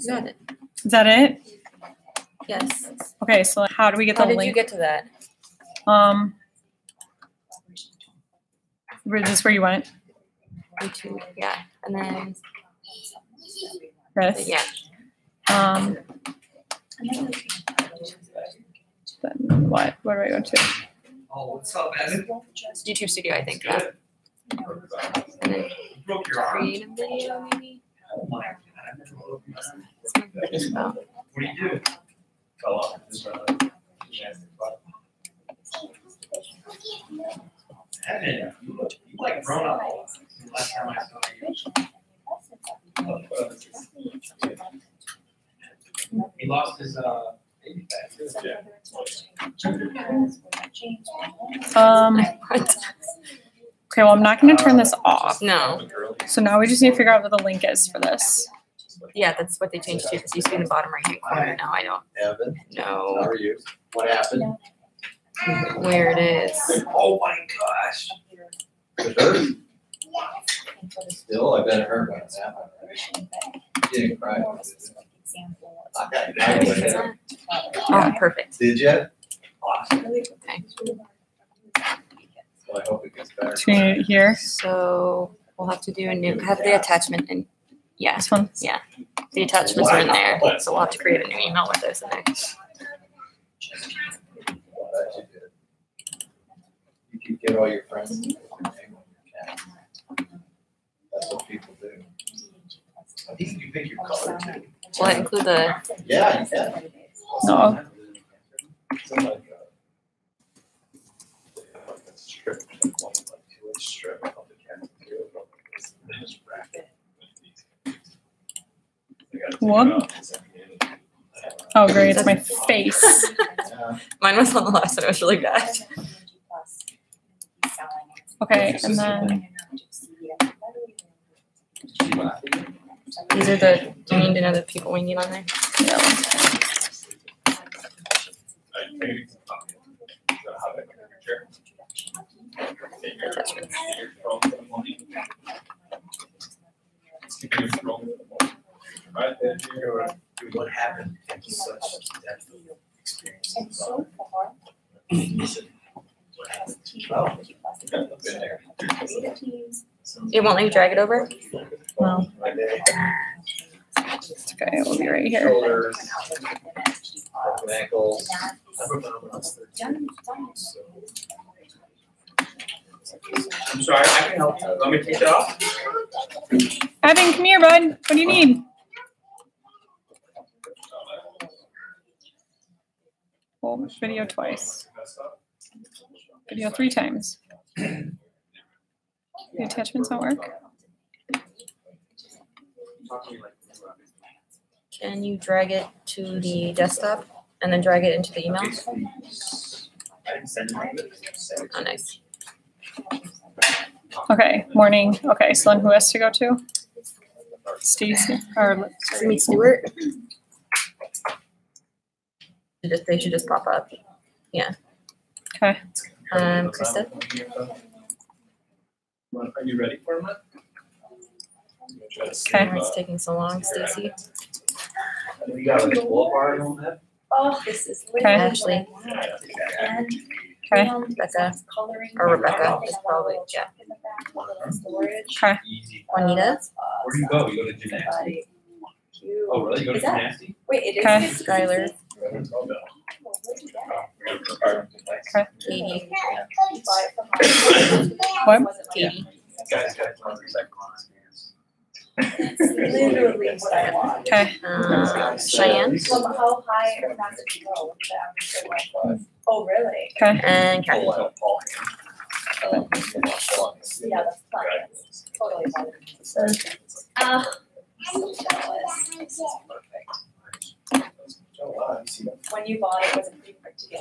You got it. Is that it? Yes. Okay, so how do we get the How did link? you get to that? Is this where you went? YouTube. Yeah. And then This? yeah. Then what? What do I go to? Oh, what's up, Evan? YouTube Studio, I think. Yeah. And then create a video, maybe. Oh my God, I've never looked at that. Just about. What do you do? Evan, you like grown up. Last time I saw you. He lost his baby fat. Okay, well, I'm not going to turn this off. No. So now we just need to figure out what the link is for this. Yeah, that's what they changed to because it used to be in the bottom right hand corner. Now I don't Evan, how know are you? What happened? where it is. Oh my gosh. It hurt? Still, I bet it hurt when it happened. You didn't cry. Oh, perfect. Did you? Awesome. Okay. Well, I hope it gets better. So we need it here. So we'll have to do a new, have the attachment and yeah, This one. yeah. The attachments are in there. So we'll have to create a new email with those in there. Well, that you did. You can get all your friends to put your name on your cat. That's what people do. I think you pick your color too. Will it include the, Yeah, you can. No. It's like a strip, like 2-inch strip of the cat. What? Oh, great. It's my face. Yeah. mine was on the last one. It was really bad. Okay, and then These are the, do you need to know the people we need on there? yeah. Attachments. What happened in such depth of experience? Oh, been there. It won't let you drag it over? Well, My day. it's okay. It will be right here. Shoulders, ankles. I'm sorry, I can help you. Let me take it off. Evan, come here, bud. What do you need? Well, video twice. Video 3 times. The attachments don't work. Can you drag it to the desktop and then drag it into the email? I didn't send it. Oh, nice. Okay, morning. Okay, so then who has to go to? Stacy or Meet Stewart. They should just pop up. okay. Krista. Are you ready for it? Okay. Why it's taking so long, Stacy? We got like a full bar on that. Oh, this is Okay. Ashley. And Okay. Rebecca. coloring. Or Rebecca is probably, yeah. Storage. Okay. Easy. Juanita. Where do you go? You go to gymnastics? Oh, really? You go to Is that- gymnastics? Wait, it is. Okay. 50. Skylar. Okay. Katie. What? Katie. Guys got tons of It's literally what I want. Okay. Cheyenne. So how high or not does it go? The average or what? Oh, really? Okay. And Kathy. Yeah, that's fine. Totally fine. So jealous. This is perfect. When you bought it, was it pretty quick to get?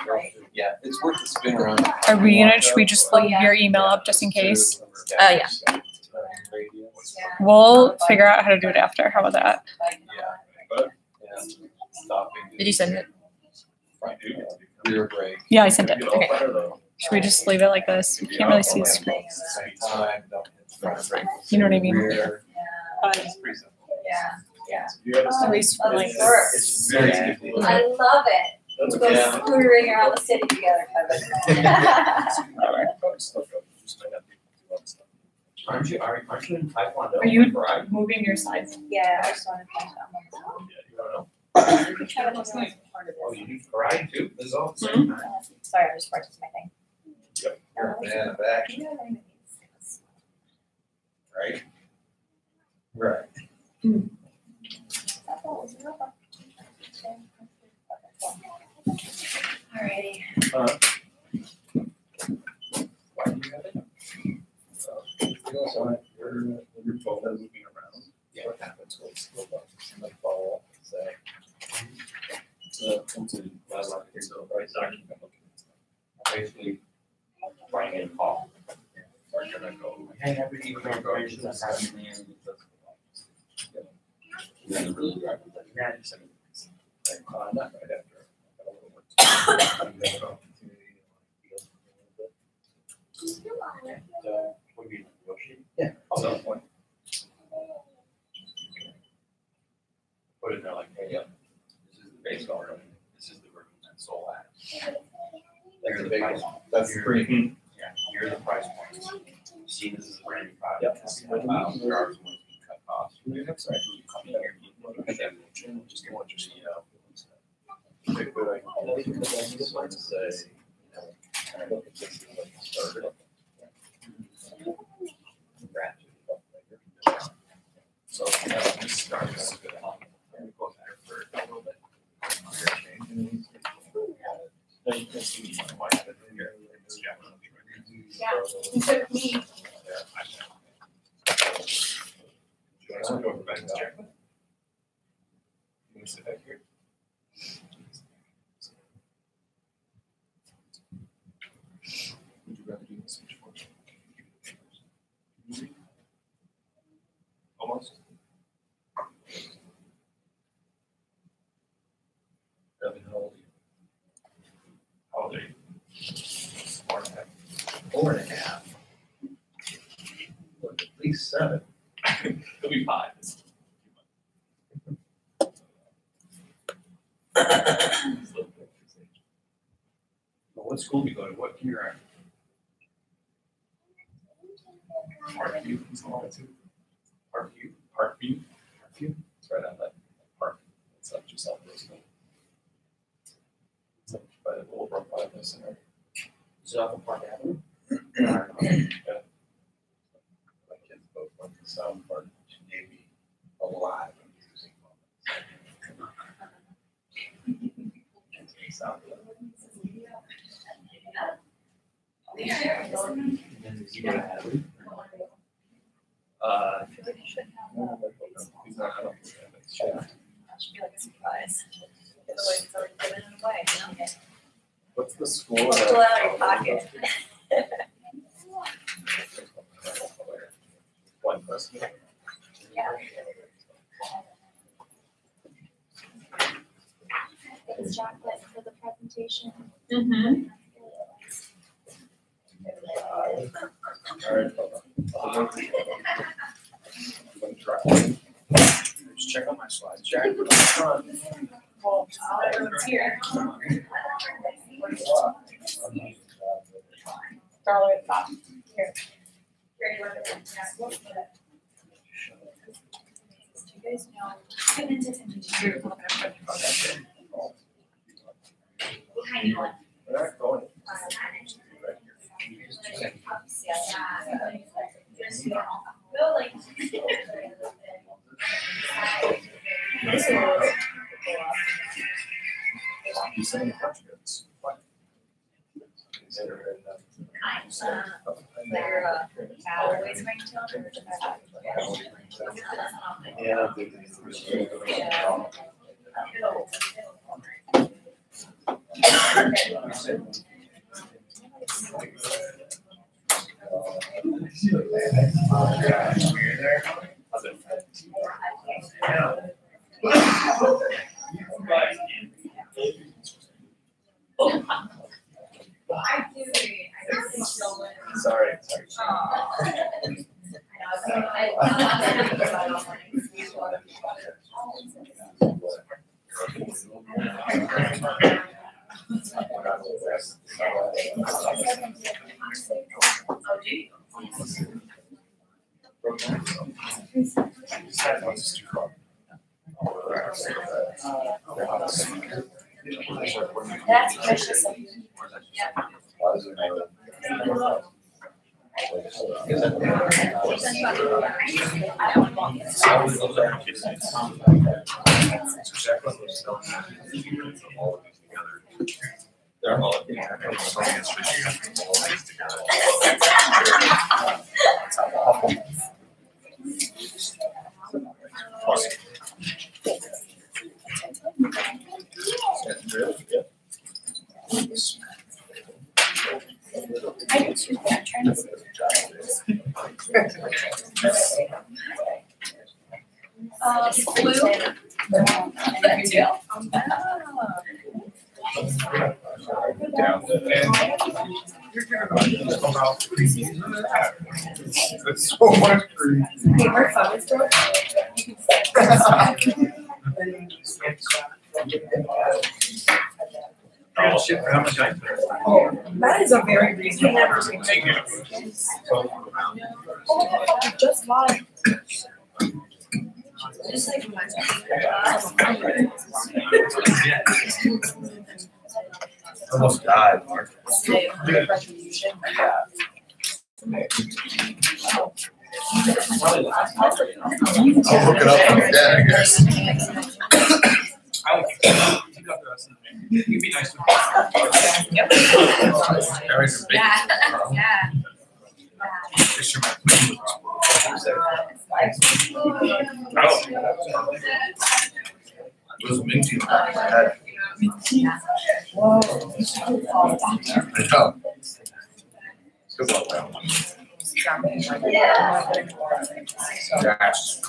Right? Yeah, it's worth the spin around. Are we gonna? Should we just leave your email up just in case? Yeah. We'll figure out how to do it after. How about that? Did you send it? Rear brake. Yeah, I sent it. Okay. Should we just leave it like this? We can't really see the screen. Same time, don't hit the front brake. You know what I mean? Rear. Yeah. It's pretty simple. You gotta At least for like. It's very easy. I love it. That's We'll go scootering around the city together, Kevin. Aren't you in Taekwondo? Are you- Right? Moving your sides. Yeah, I just wanted to find out. You don't know. Kevin was part of Oh, this. you do karate too? This is all the same time. Sorry, I'm just practicing my thing. Yep. You're a man of action, right? Right. Alrighty. Why do you have it? Your phone is moving around. Yeah. What happens when school buses and they follow up and say. Basically, writing a call. Are you gonna go? Hey, everything with operations that's happening in You're gonna really drive with that. Yeah, just like- Not right after. I got a little work to do. You have an opportunity to like, be able to do it. What do you negotiate? Yeah. At some point. Put it there like, hey, yep, this is the base already. This is the room that Soul has. That's the big one. That's the premium. Yeah, here are the price points. See, this is a brand new product. Yep. This is $1,000 when we cut costs. That's right. You come in here, you look at that, just get what you see, Big good idea. Just want to say, kind of look at this as like a starter. So, this starts as a good help. And we go there for a little bit. Then you can see why I have it here. Yeah, you took me. You want to go over back there? You want to sit back here? Would you rather do this each one? Almost. Evan, how old are you? How old are you? 4.5. 4.5. Look, at least 7. It'll be 5. What school do you go to? What kindergarten? Parkview, it's all too. Parkview. It's right on that park. It's up just off this one. It's up by the Little Brook Bible Center. Is it off of Park Avenue? Yeah. My kids both went to South Park. She gave me a lot of amusing moments. South Park. You go to Hadley? He's not, I don't think that makes Should sense. be like a surprise. Otherwise, it's already given it away, you know? What's the school? Pull it out of your pocket. One person. Yeah. It's chocolate for the presentation. Mm-hmm. All right. Just check out my slides, Jack. Well, everyone's here. Darla at the top. Here. Do you guys know? Tiny one. We're not going. Building. You saying Portuguese? What? They're always ringtone or just I do. Sorry. I know. That's precious. They're all I do too, but I'm trying to see. Blue. down. That's so much crazy. Paper photos, bro. Oh, shit, how much I put? That is a very reasonable. Thank you. Oh, just lied. Just like Almost died, Mark. I'll look it up on the dead, I guess. You'd be nice to. Everything's big. Yeah. Just your mind. It was minty. I know. Good luck. Yes.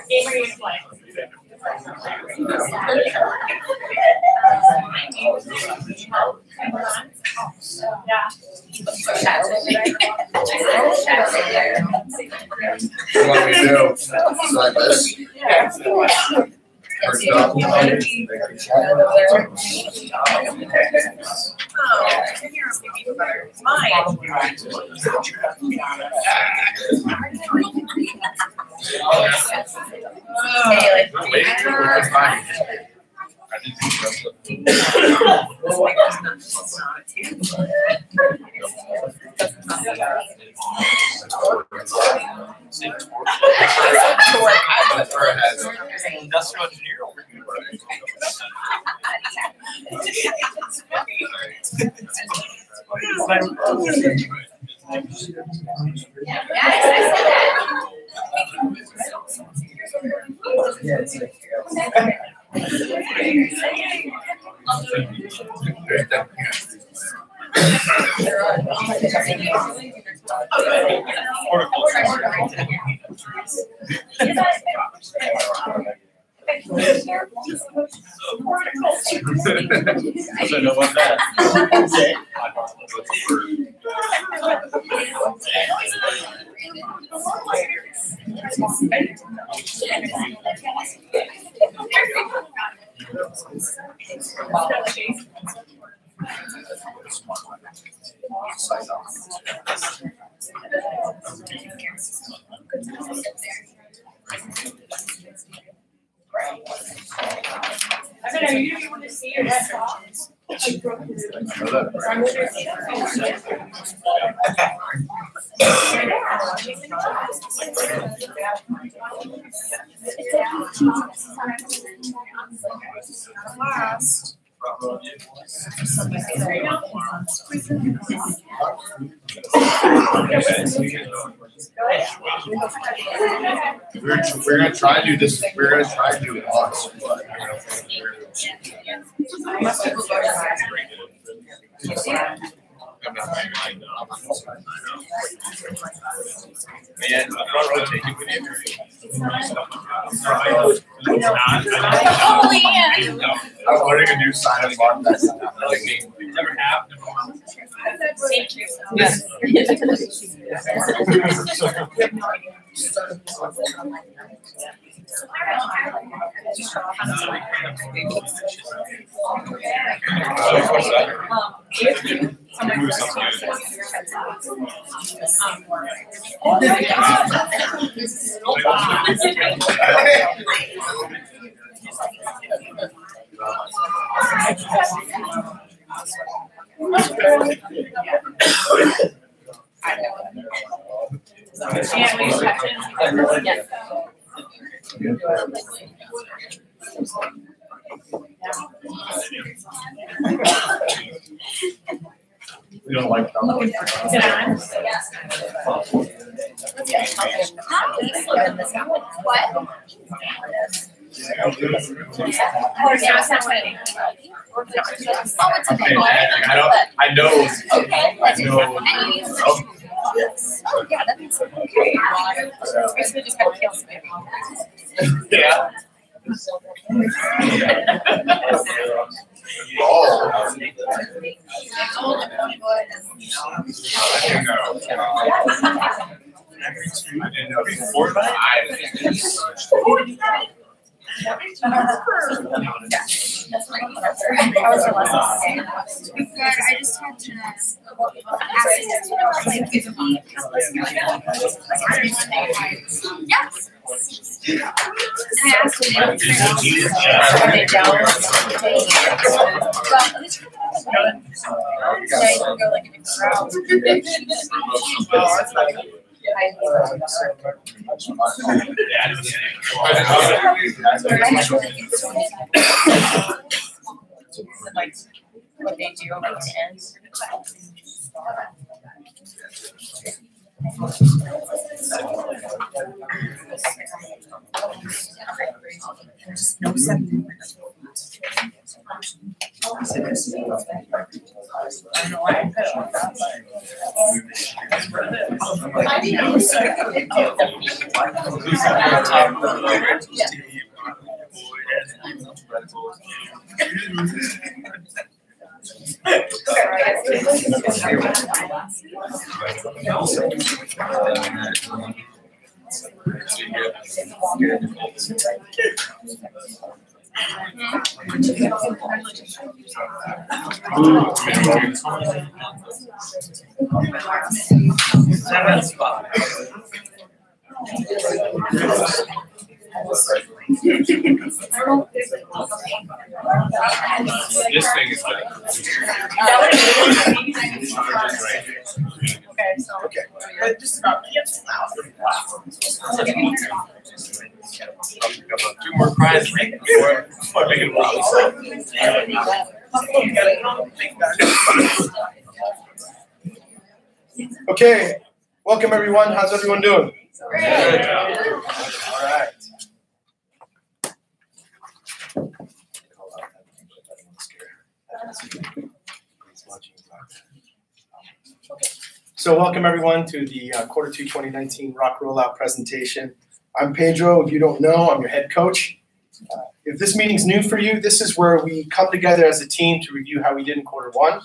Game are you gonna play? Yeah. What do we do? Like this? First up. Industrial engineer over here. I know about that. I mean, are you gonna be able to see your desktop? We're gonna try to do this. We're gonna try to do it once, but You see it? Man, I'll rotate you with you. Oh, yeah. I was learning a new sign of mark. That's like me. Never have. Thank you. Yes. We don't like them. What? Or no, it's not funny. Oh, it's okay. I know. Okay. I know. Oh, yeah, that makes sense. Okay. Basically just kind of kills me. Yeah. Every fortnight, That's my How was your lesson? Good. I just had to ask Yes. I asked him. What they do over the end. No seven. I don't know why I put it on that side. Seven spot. This thing is good. Okay, so. Okay. Just about cancel out. Two more prizes before I make it wild. Okay, welcome everyone. How's everyone doing? Good. All right. So welcome everyone to the Quarter 2 2019 Rock Rollout presentation. I'm Pedro. If you don't know, I'm your head coach. If this meeting's new for you, this is where we come together as a team to review how we did in Quarter 1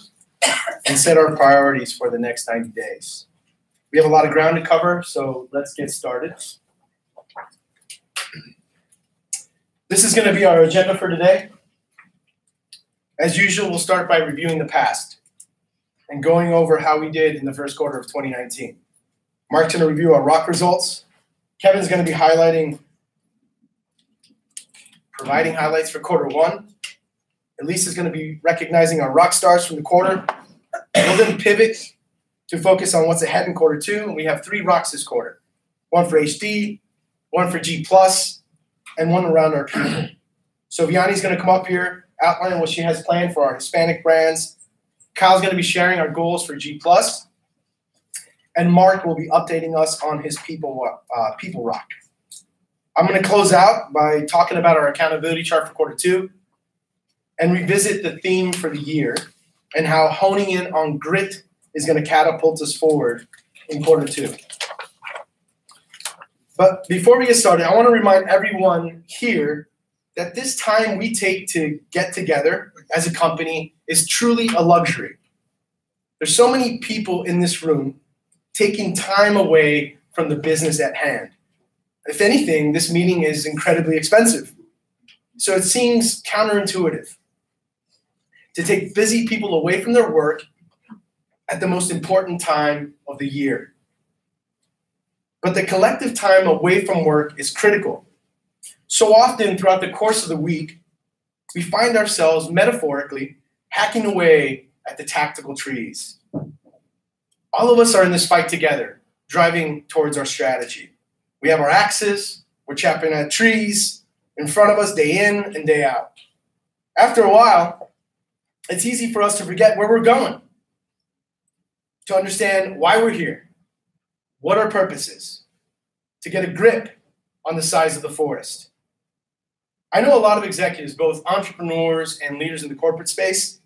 and set our priorities for the next 90 days. We have a lot of ground to cover, so let's get started. This is going to be our agenda for today. As usual, we'll start by reviewing the past and going over how we did in the first quarter of 2019. Mark's going to review our rock results. Kevin's going to be providing highlights for quarter 1. Elise is going to be recognizing our rock stars from the quarter. We'll then pivot to focus on what's ahead in quarter 2. And we have 3 rocks this quarter. 1 for HD, 1 for G+, and 1 around our people. So Vianney's going to come up here, outline what she has planned for our Hispanic brands. Kyle's going to be sharing our goals for G+. And Mark will be updating us on his People Rock. I'm going to close out by talking about our accountability chart for quarter 2 and revisit the theme for the year and how honing in on grit is going to catapult us forward in quarter two. But before we get started, I want to remind everyone here that this time we take to get together as a company is truly a luxury. There's so many people in this room taking time away from the business at hand. If anything, this meeting is incredibly expensive. So it seems counterintuitive to take busy people away from their work at the most important time of the year. But the collective time away from work is critical. So often throughout the course of the week, we find ourselves metaphorically hacking away at the tactical trees. All of us are in this fight together, driving towards our strategy. We have our axes, we're chopping at trees in front of us day in and day out. After a while, it's easy for us to forget where we're going, to understand why we're here, what our purpose is, to get a grip on the size of the forest. I know a lot of executives, both entrepreneurs and leaders in the corporate space,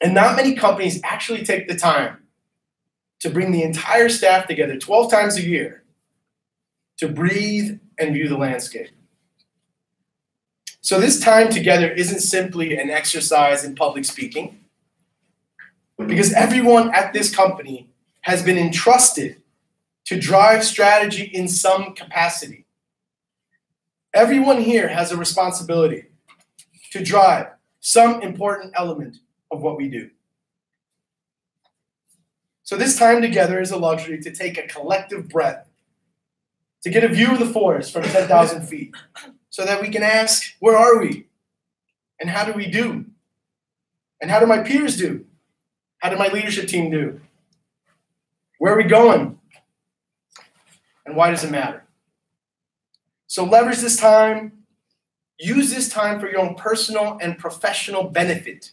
and not many companies actually take the time to bring the entire staff together 12 times a year to breathe and view the landscape. So this time together isn't simply an exercise in public speaking, because everyone at this company has been entrusted to drive strategy in some capacity. Everyone here has a responsibility to drive some important element of what we do. So this time together is a luxury to take a collective breath, to get a view of the forest from 10,000 feet, so that we can ask, where are we? And how do we do? And how do my peers do? How did my leadership team do? Where are we going? And why does it matter? So leverage this time. Use this time for your own personal and professional benefit,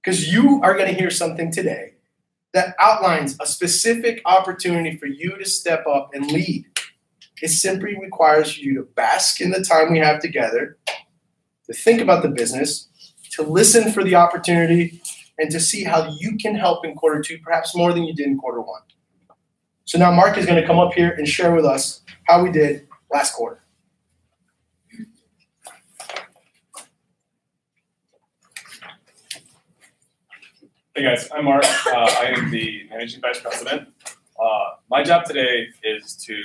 because you are going to hear something today that outlines a specific opportunity for you to step up and lead. It simply requires you to bask in the time we have together, to think about the business, to listen for the opportunity, and to see how you can help in quarter two, perhaps more than you did in quarter one. So now Mark is going to come up here and share with us how we did last quarter. Hey guys, I'm Mark. I am the Managing Vice President. My job today is to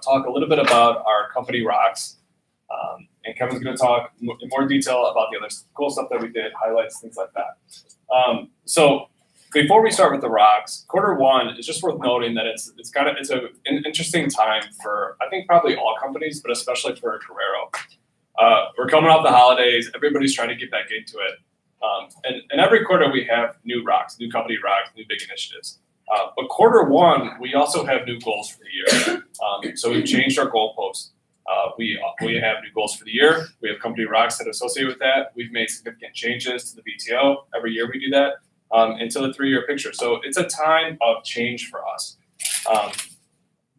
talk a little bit about our company Rocks. And Kevin's going to talk in more detail about the other cool stuff that we did, highlights, things like that. So before we start with the Rocks, quarter one is just worth noting that it's an interesting time for, I think, probably all companies, but especially for Carrero. We're coming off the holidays. Everybody's trying to get back into it. And every quarter we have new Rocks, new company Rocks, new big initiatives. But quarter one, we also have new goals for the year. So we've changed our goalposts. We have new goals for the year. We have company Rocks that associate with that. We've made significant changes to the BTO. Every year we do that into the 3-year picture. So it's a time of change for us.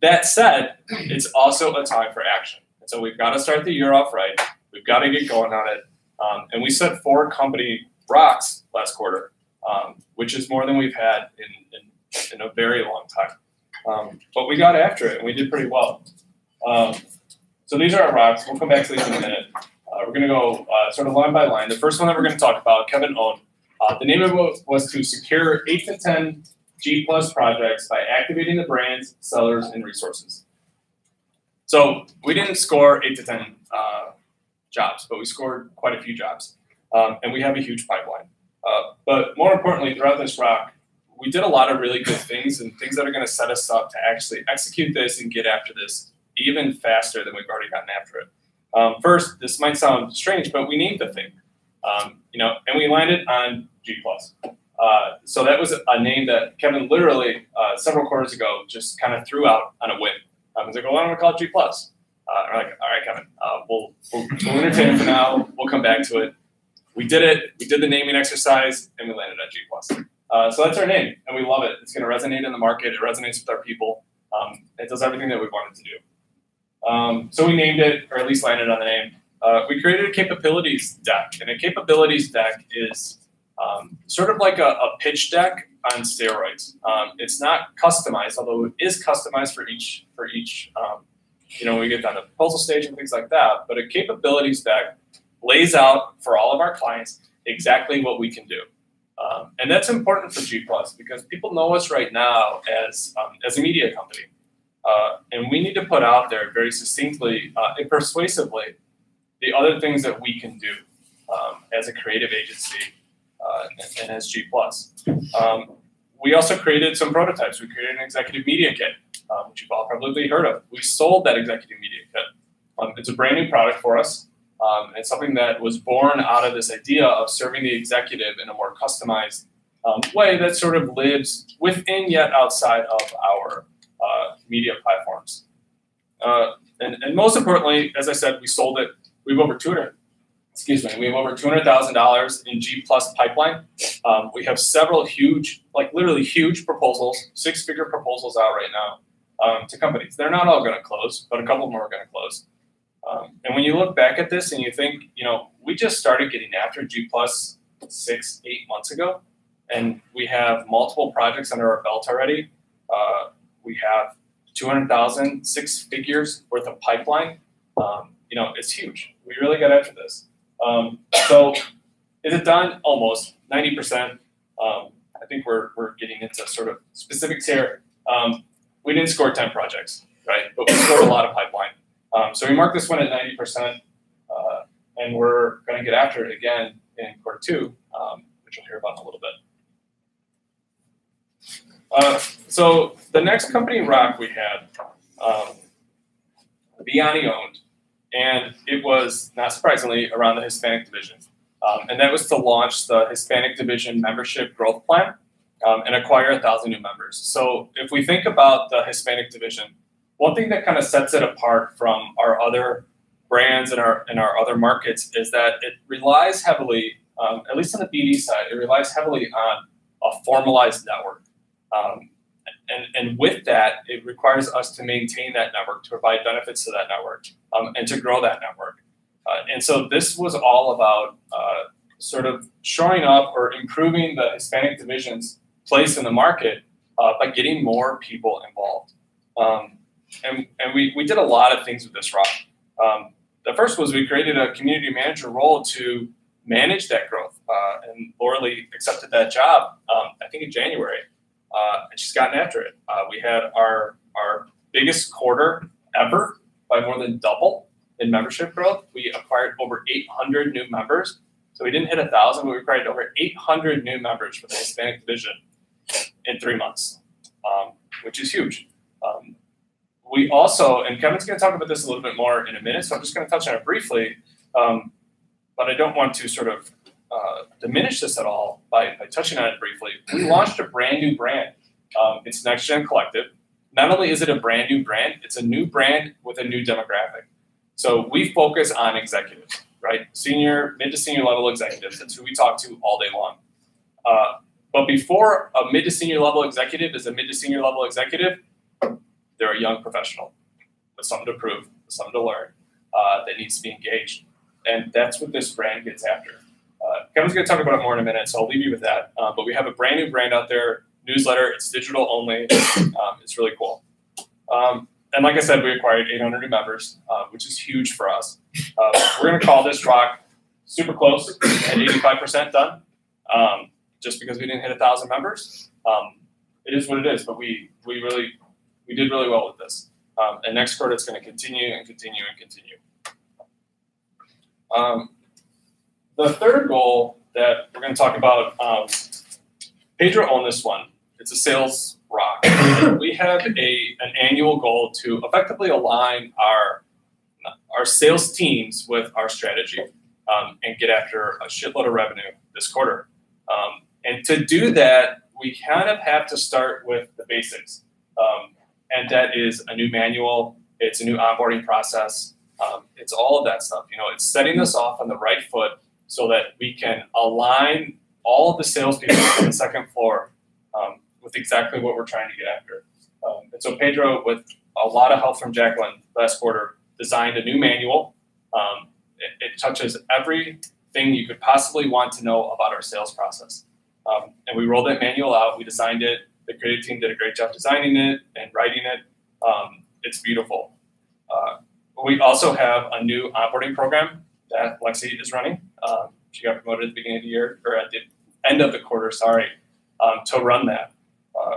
That said, it's also a time for action. And so we've got to start the year off right. We've got to get going on it. And we set 4 company Rocks last quarter, which is more than we've had in a very long time. But we got after it, and we did pretty well. So these are our Rocks. We'll come back to these in a minute. We're going to go sort of line by line. The first one that we're going to talk about, Kevin owned. The name of it was to secure 8 to 10 G+ projects by activating the brands, sellers, and resources. So we didn't score 8 to 10 jobs, but we scored quite a few jobs. And we have a huge pipeline. But more importantly, throughout this Rock, we did a lot of really good things and things that are going to set us up to actually execute this and get after this even faster than we've already gotten after it. First, this might sound strange, but we named the thing, and we landed on G+. So that was a name that Kevin literally several quarters ago just kind of threw out on a whim. He's like, well, why don't we call it G+? We're like, all right, Kevin, we'll entertain it for now. We'll come back to it. We did it. We did the naming exercise, and we landed on G+. So that's our name, and we love it. It's going to resonate in the market. It resonates with our people. It does everything that we wanted to do. So we named it, or at least landed on the name. We created a capabilities deck, and a capabilities deck is sort of like a pitch deck on steroids. It's not customized, although it is customized for each when we get down to the proposal stage and things like that. But a capabilities deck lays out for all of our clients exactly what we can do. And that's important for G Plus because people know us right now as a media company. And we need to put out there very succinctly and persuasively the other things that we can do as a creative agency and as G Plus. We also created some prototypes. We created an executive media kit, which you've all probably heard of. We sold that executive media kit. It's a brand new product for us. It's something that was born out of this idea of serving the executive in a more customized way that sort of lives within yet outside of our media platforms. And most importantly, as I said, we sold it. We have over $200,000 in G Plus pipeline. We have several huge, literally huge proposals, 6-figure proposals out right now to companies. They're not all going to close, but a couple more are going to close. And when you look back at this and you think, we just started getting after G Plus 6-8 months ago, and we have multiple projects under our belt already. We have 200,000, 6 figures worth of pipeline. It's huge. We really got after this. So is it done? Almost 90%. I think we're getting into sort of specifics here. We didn't score 10 projects, right? But we scored a lot of pipeline. So we marked this one at 90%, and we're going to get after it again in quarter 2, which you'll hear about in a little bit. So the next company rock we had, Vianney owned, and it was, not surprisingly, around the Hispanic division. And that was to launch the Hispanic division membership growth plan and acquire 1,000 new members. So if we think about the Hispanic division, one thing that kind of sets it apart from our other brands and our other markets is that it relies heavily, at least on the BD side, it relies heavily on a formalized network. And with that, it requires us to maintain that network, to provide benefits to that network, and to grow that network. And so this was all about sort of shoring up or improving the Hispanic division's place in the market by getting more people involved. And we did a lot of things with this rock. The first was we created a community manager role to manage that growth. And Laura Lee accepted that job, I think in January. And she's gotten after it. We had our biggest quarter ever by more than double in membership growth. We acquired over 800 new members. So we didn't hit 1,000, but we acquired over 800 new members for the Hispanic division in 3 months, which is huge. We also, and Kevin's going to talk about this a little bit more in a minute, so I'm just going to touch on it briefly, but I don't want to sort of diminish this at all by touching on it briefly. We launched a brand new brand. It's Next Gen Collective. Not only is it a brand new brand, it's a new brand with a new demographic. So we focus on executives, right? Mid to senior level executives. That's who we talk to all day long. But before a mid to senior level executive is a mid to senior level executive, they're a young professional with something to prove, with something to learn, that needs to be engaged. And that's what this brand gets after. Kevin's going to talk about it more in a minute, so I'll leave you with that. But we have a brand new brand out there, newsletter. It's digital only. It's really cool. And like I said, we acquired 800 new members, which is huge for us. We're going to call this rock super close at 85% done, just because we didn't hit 1,000 members. It is what it is, but we did really well with this. And next quarter, it's going to continue and continue and continue. The third goal that we're going to talk about, Pedro owned this one. It's a sales rock. We have an annual goal to effectively align our sales teams with our strategy and get after a shitload of revenue this quarter. And to do that, we kind of have to start with the basics. And that is a new manual. It's a new onboarding process. It's all of that stuff. It's setting us off on the right foot so that we can align all of the salespeople on the second floor with exactly what we're trying to get after. And so Pedro, with a lot of help from Jacqueline last quarter, designed a new manual. It touches every thing you could possibly want to know about our sales process. And we rolled that manual out. We designed it. The creative team did a great job designing it and writing it. It's beautiful. We also have a new onboarding program that Lexi is running. She got promoted at the beginning of the year, or at the end of the quarter, sorry, to run that.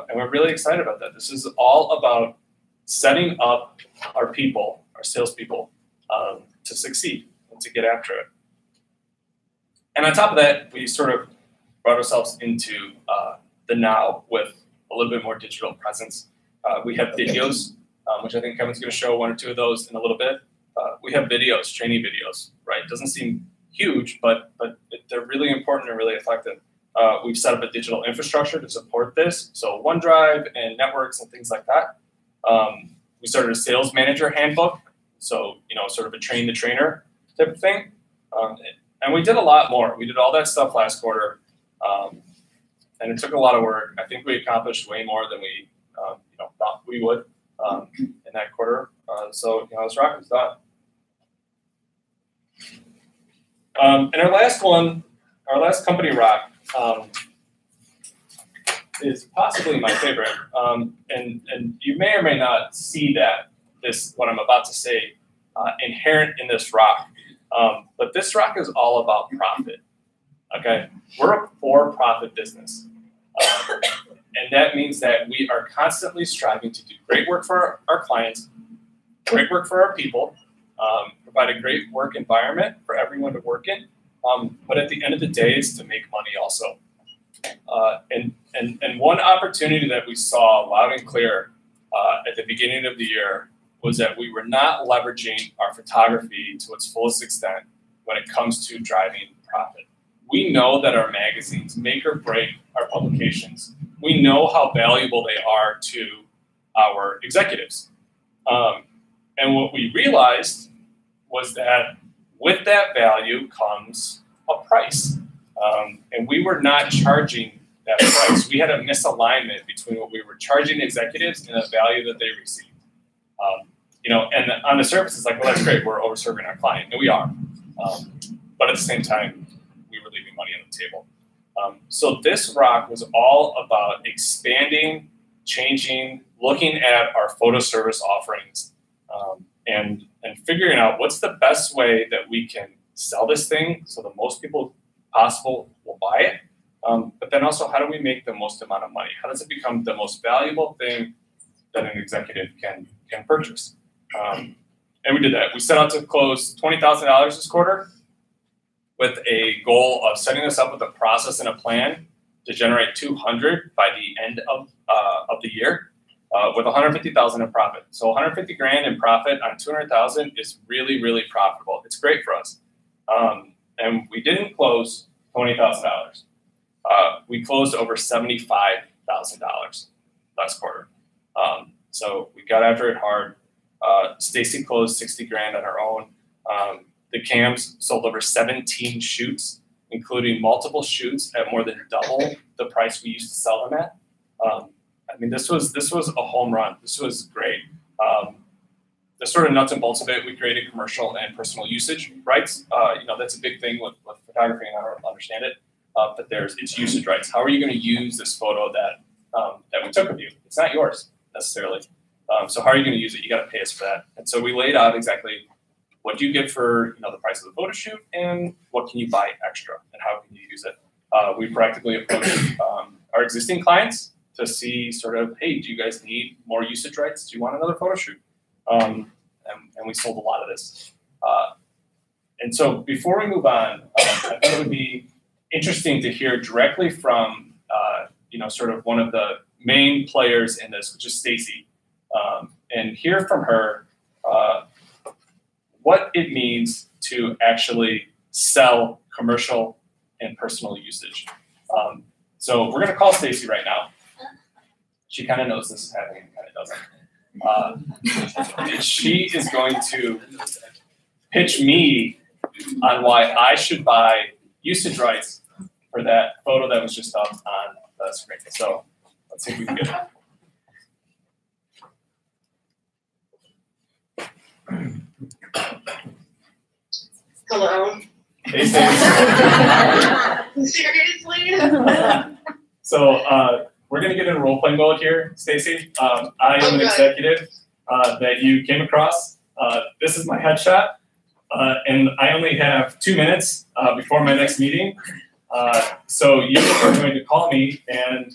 And we're really excited about that. This is all about setting up our people, our salespeople, to succeed and to get after it. And on top of that, we sort of brought ourselves into the now with a little bit more digital presence. We have videos, which I think Kevin's going to show one or two of those in a little bit. We have videos, training videos, right? It doesn't seem huge, but they're really important and really effective. We've set up a digital infrastructure to support this, so OneDrive and networks and things like that. We started a sales manager handbook, so sort of a train the trainer type of thing. And we did a lot more. We did all that stuff last quarter, and it took a lot of work. I think we accomplished way more than we thought we would in that quarter. So this rock is done. And our last one, our last company rock, is possibly my favorite. And you may or may not see that what I'm about to say inherent in this rock. But this rock is all about profit. Okay, we're a for-profit business, and that means that we are constantly striving to do great work for our clients, great work for our people, provide a great work environment for everyone to work in. But at the end of the day, it's to make money also. And one opportunity that we saw loud and clear at the beginning of the year was that we were not leveraging our photography to its fullest extent when it comes to driving profit. We know that our magazines make or break our publications. We know how valuable they are to our executives. And what we realized was that with that value comes a price. And we were not charging that price. We had a misalignment between what we were charging executives and the value that they received. And on the surface, it's like, well, that's great. We're over-serving our client. And we are. But at the same time, we were leaving money on the table. So this rock was all about expanding, changing, looking at our photo service offerings, and figuring out what's the best way that we can sell this thing so the most people possible will buy it. But then also, how do we make the most amount of money? How does it become the most valuable thing that an executive can purchase? And we did that. We set out to close $20,000 this quarter with a goal of setting us up with a process and a plan to generate 200 by the end of the year, with 150,000 in profit. So 150 grand in profit on 200,000 is really, really profitable. It's great for us. And we didn't close $20,000. We closed over $75,000 last quarter. So we got after it hard. Stacy closed 60 grand on her own. The cams sold over 17 shoots, including multiple shoots at more than double the price we used to sell them at. This was a home run. This was great. The sort of nuts and bolts of it, we created commercial and personal usage rights. That's a big thing with photography, and I don't understand it. But it's usage rights. How are you going to use this photo that we took of you? It's not yours necessarily. So how are you going to use it? You got to pay us for that. And so we laid out exactly what do you get for the price of the photo shoot, and what can you buy extra, and how can you use it. We practically approached our existing clients to see sort of, hey, do you guys need more usage rights? Do you want another photo shoot? And we sold a lot of this. And so before we move on, I thought it would be interesting to hear directly from sort of one of the main players in this, which is Stacy, and hear from her what it means to actually sell commercial and personal usage. So we're going to call Stacy right now. She kind of knows this is happening, kind of doesn't. She is going to pitch me on why I should buy usage rights for that photo that was just up on the screen. So let's see if we can get it. Hello. Hey, Stacy. Seriously? So we're gonna get in role playing mode here, Stacy. I am an Okay. executive that you came across. This is my headshot, and I only have 2 minutes before my next meeting. So you are going to call me and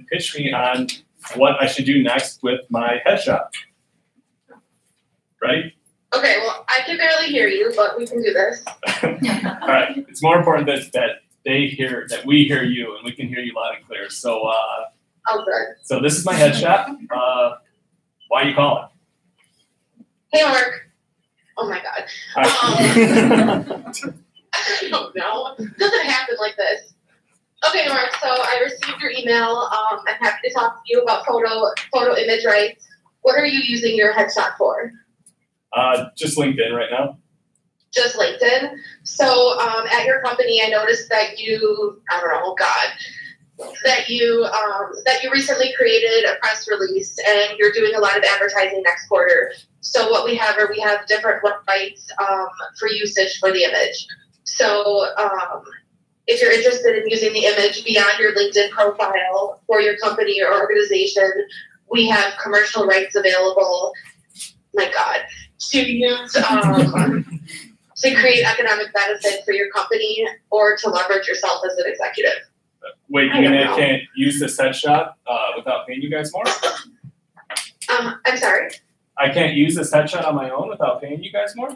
pitch me on what I should do next with my headshot. Ready? Okay, well, I can barely hear you, but we can do this. All right. It's more important that we hear you and we can hear you loud and clear. So Oh, good. so this is my headshot. Why are you calling? Hey, Mark. Oh my God. All right. I don't know. It doesn't happen like this. Okay, Mark. So I received your email. I'm happy to talk to you about photo image rights. What are you using your headshot for? Just LinkedIn right now. Just LinkedIn. So at your company, I noticed that you, I don't know, oh God, that you recently created a press release and you're doing a lot of advertising next quarter. So what we have different rights for usage for the image. So if you're interested in using the image beyond your LinkedIn profile for your company or organization, we have commercial rights available. My God, to use to create economic benefit for your company or to leverage yourself as an executive. Wait, you mean I can't use this headshot without paying you guys more? I'm sorry. I can't use this headshot on my own without paying you guys more?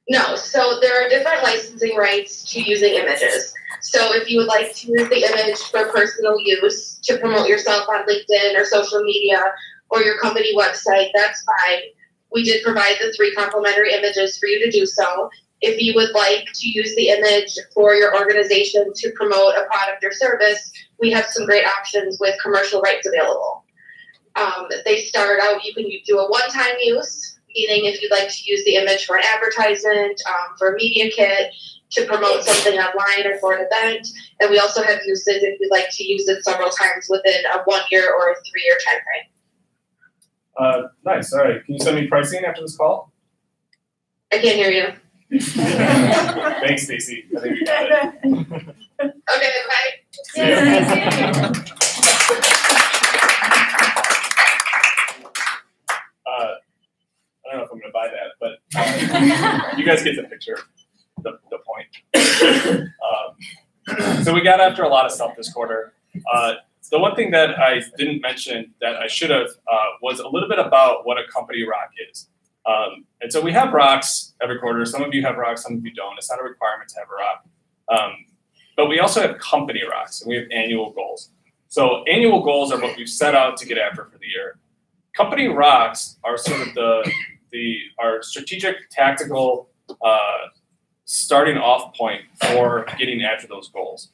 No, so there are different licensing rights to using images. So if you would like to use the image for personal use to promote yourself on LinkedIn or social media or your company website, that's fine. We did provide the 3 complimentary images for you to do so. If you would like to use the image for your organization to promote a product or service, we have some great options with commercial rights available. They start out, you can do a one-time use, meaning if you'd like to use the image for an advertisement, for a media kit, to promote something online or for an event. And we also have usage if you'd like to use it several times within a 1 year or a 3-year time frame. Nice. All right. Can you send me pricing after this call? I can't hear you. Thanks, Stacy. I think you got it. Okay, bye. See ya. I don't know if I'm going to buy that, but you guys get the picture, the point. So we got after a lot of stuff this quarter. The one thing that I didn't mention that I should have was a little bit about what a company rock is. And so we have rocks every quarter. Some of you have rocks, some of you don't. It's not a requirement to have a rock. But we also have company rocks, and we have annual goals. So annual goals are what we've set out to get after for the year. Company rocks are sort of our strategic, tactical starting off point for getting after those goals.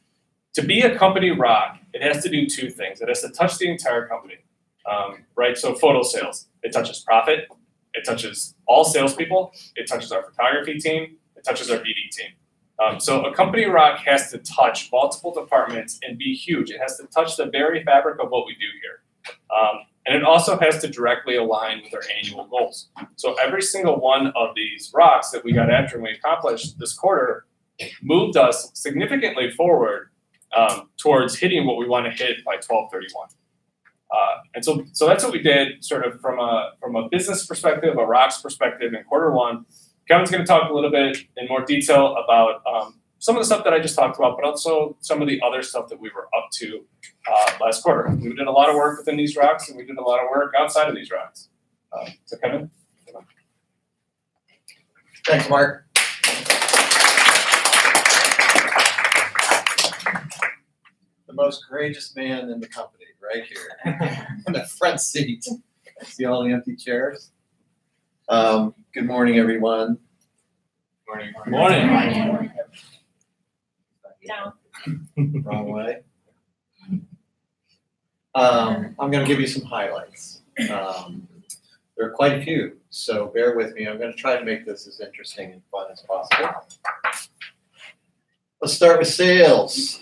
To be a company rock, it has to do 2 things. It has to touch the entire company, right? So photo sales, it touches profit, it touches all salespeople, it touches our photography team, it touches our BD team. So a company rock has to touch multiple departments and be huge. It has to touch the very fabric of what we do here. And it also has to directly align with our annual goals. So every single one of these rocks that we got after and we accomplished this quarter moved us significantly forward towards hitting what we want to hit by 12/31. And so that's what we did sort of from a business perspective, a rocks perspective in quarter 1. Kevin's going to talk a little bit in more detail about some of the stuff that I just talked about, but also some of the other stuff that we were up to last quarter. We did a lot of work within these rocks, and we did a lot of work outside of these rocks. So Kevin? Thanks, Mark. The most courageous man in the company, right here, in the front seat. See all the empty chairs? Good morning, everyone. Morning. Morning. Down. Wrong way. I'm going to give you some highlights. There are quite a few, so bear with me. I'm going to try to make this as interesting and fun as possible. Let's start with sales.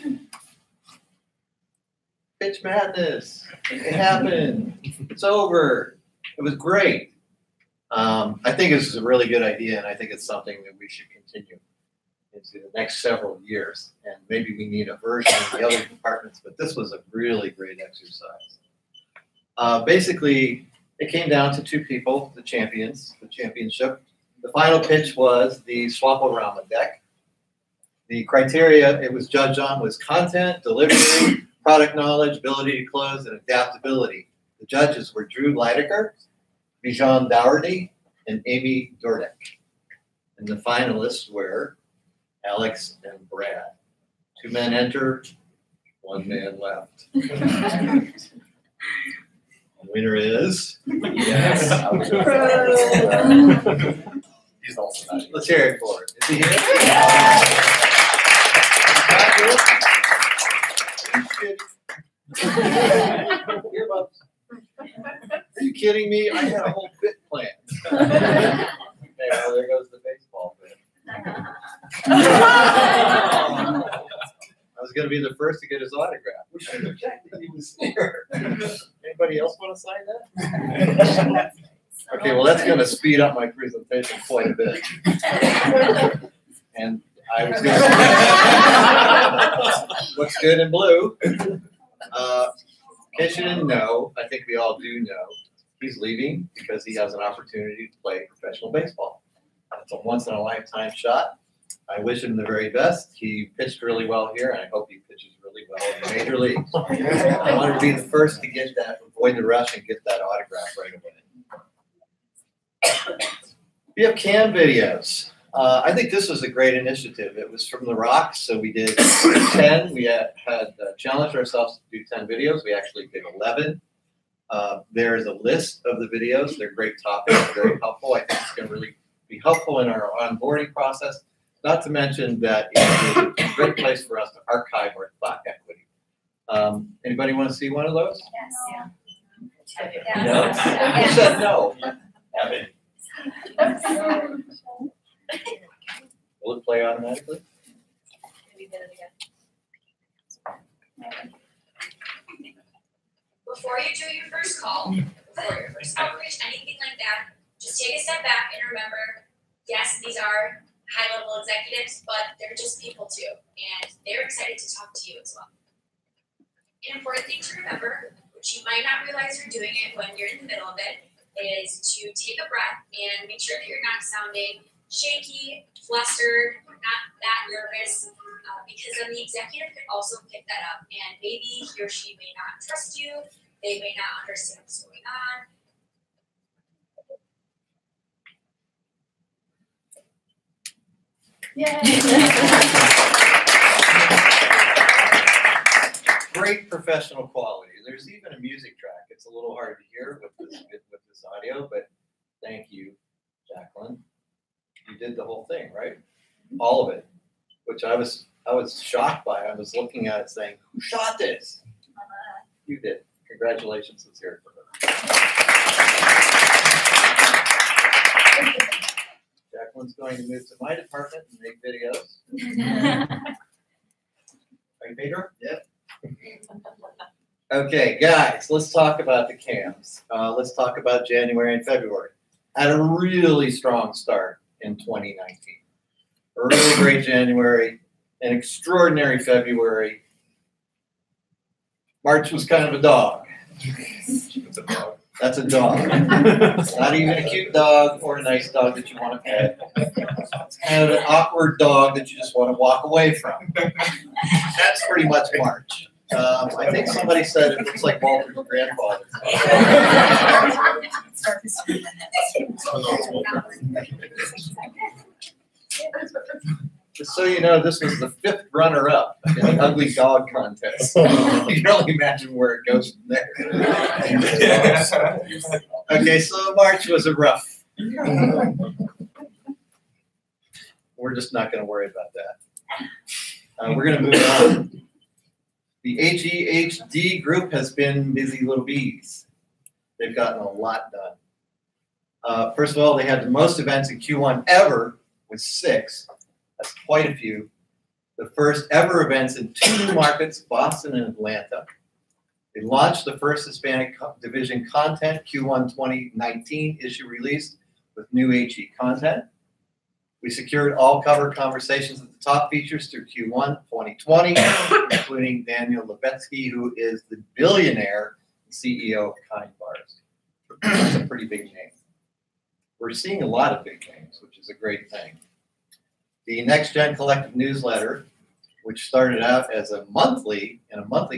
Pitch Madness. It happened. It's over. It was great. I think this is a really good idea, and I think it's something that we should continue. into the next several years. And maybe we need a version in the other departments, but this was a really great exercise. Basically, it came down to two people, the championship. The final pitch was the Swap-O-Rama deck. The criteria it was judged on was content, delivery, product knowledge, ability to close, and adaptability. The judges were Drew Leidecker, Bijan Dougherty, and Amy Dordek. And the finalists were Alex and Brad. 2 men entered, 1 man left. The winner is. Yes. He's also not. Let's hear it for it. Is he here? Are you kidding me? I had a whole bit planned. Okay, well, there goes the baseball bit. I was going to be the first to get his autograph. We should have checked that he was here. Anybody else want to sign that? Okay, well, that's going to speed up my presentation quite a bit. And I was going to looks good in blue. In case you didn't know, I think we all do know, he's leaving because he has an opportunity to play professional baseball. It's a once-in-a-lifetime shot. I wish him the very best. He pitched really well here, and I hope he pitches really well in the major leagues. I wanted to be the first to get that, avoid the rush, and get that autograph right away. We have CAM videos. I think this was a great initiative. It was from the Rocks, so we did 10. We had challenged ourselves to do 10 videos. We actually did 11. There's a list of the videos. They're great topics, very helpful. I think it's going to really be helpful in our onboarding process. Not to mention that it's a great place for us to archive our thought equity. Anybody want to see one of those? Yes. No? You said no. Will it play automatically? Before you do your first call, before your first outreach, anything like that, just take a step back and remember, yes, these are high-level executives, but they're just people too, and they're excited to talk to you as well. An important thing to remember, which you might not realize you're doing it when you're in the middle of it, is to take a breath and make sure that you're not sounding shaky, flustered, not that nervous, because then the executive could also pick that up, and maybe he or she may not trust you, they may not understand what's going on. Great professional quality. There's even a music track. It's a little hard to hear with this audio, but thank you, Jacqueline. You did the whole thing, right? All of it, which I was shocked by. I was looking at it saying, who shot this? You did. Congratulations. Let's hear it for her. Jacqueline's going to move to my department and make videos. Are you Peter? Yep. Okay, guys, let's talk about the CAMs. Let's talk about January and February. Had a really strong start in 2019. A really great January, an extraordinary February. March was kind of a dog. It's a dog. That's a dog. Not even a cute dog or a nice dog that you want to pet. It's kind of an awkward dog that you just want to walk away from. That's pretty much March. I think somebody said it looks like Walter's grandfather. Just so you know, this was the 5th runner-up in the ugly dog contest. You can only imagine where it goes from there. Okay, so March was a rough. We're just not going to worry about that. We're going to move on. The HEHD group has been busy little bees. They've gotten a lot done. First of all, they had the most events in Q1 ever with 6. That's quite a few. The first ever events in 2 new markets, Boston and Atlanta. They launched the first Hispanic Division content, Q1 2019 issue release with new HE content. We secured all cover conversations at the top features through Q1 2020, including Daniel Lebetsky, who is the billionaire CEO of Kind Bars. That's a pretty big name. We're seeing a lot of big names, which is a great thing. The Next Gen Collective newsletter, which started out as a monthly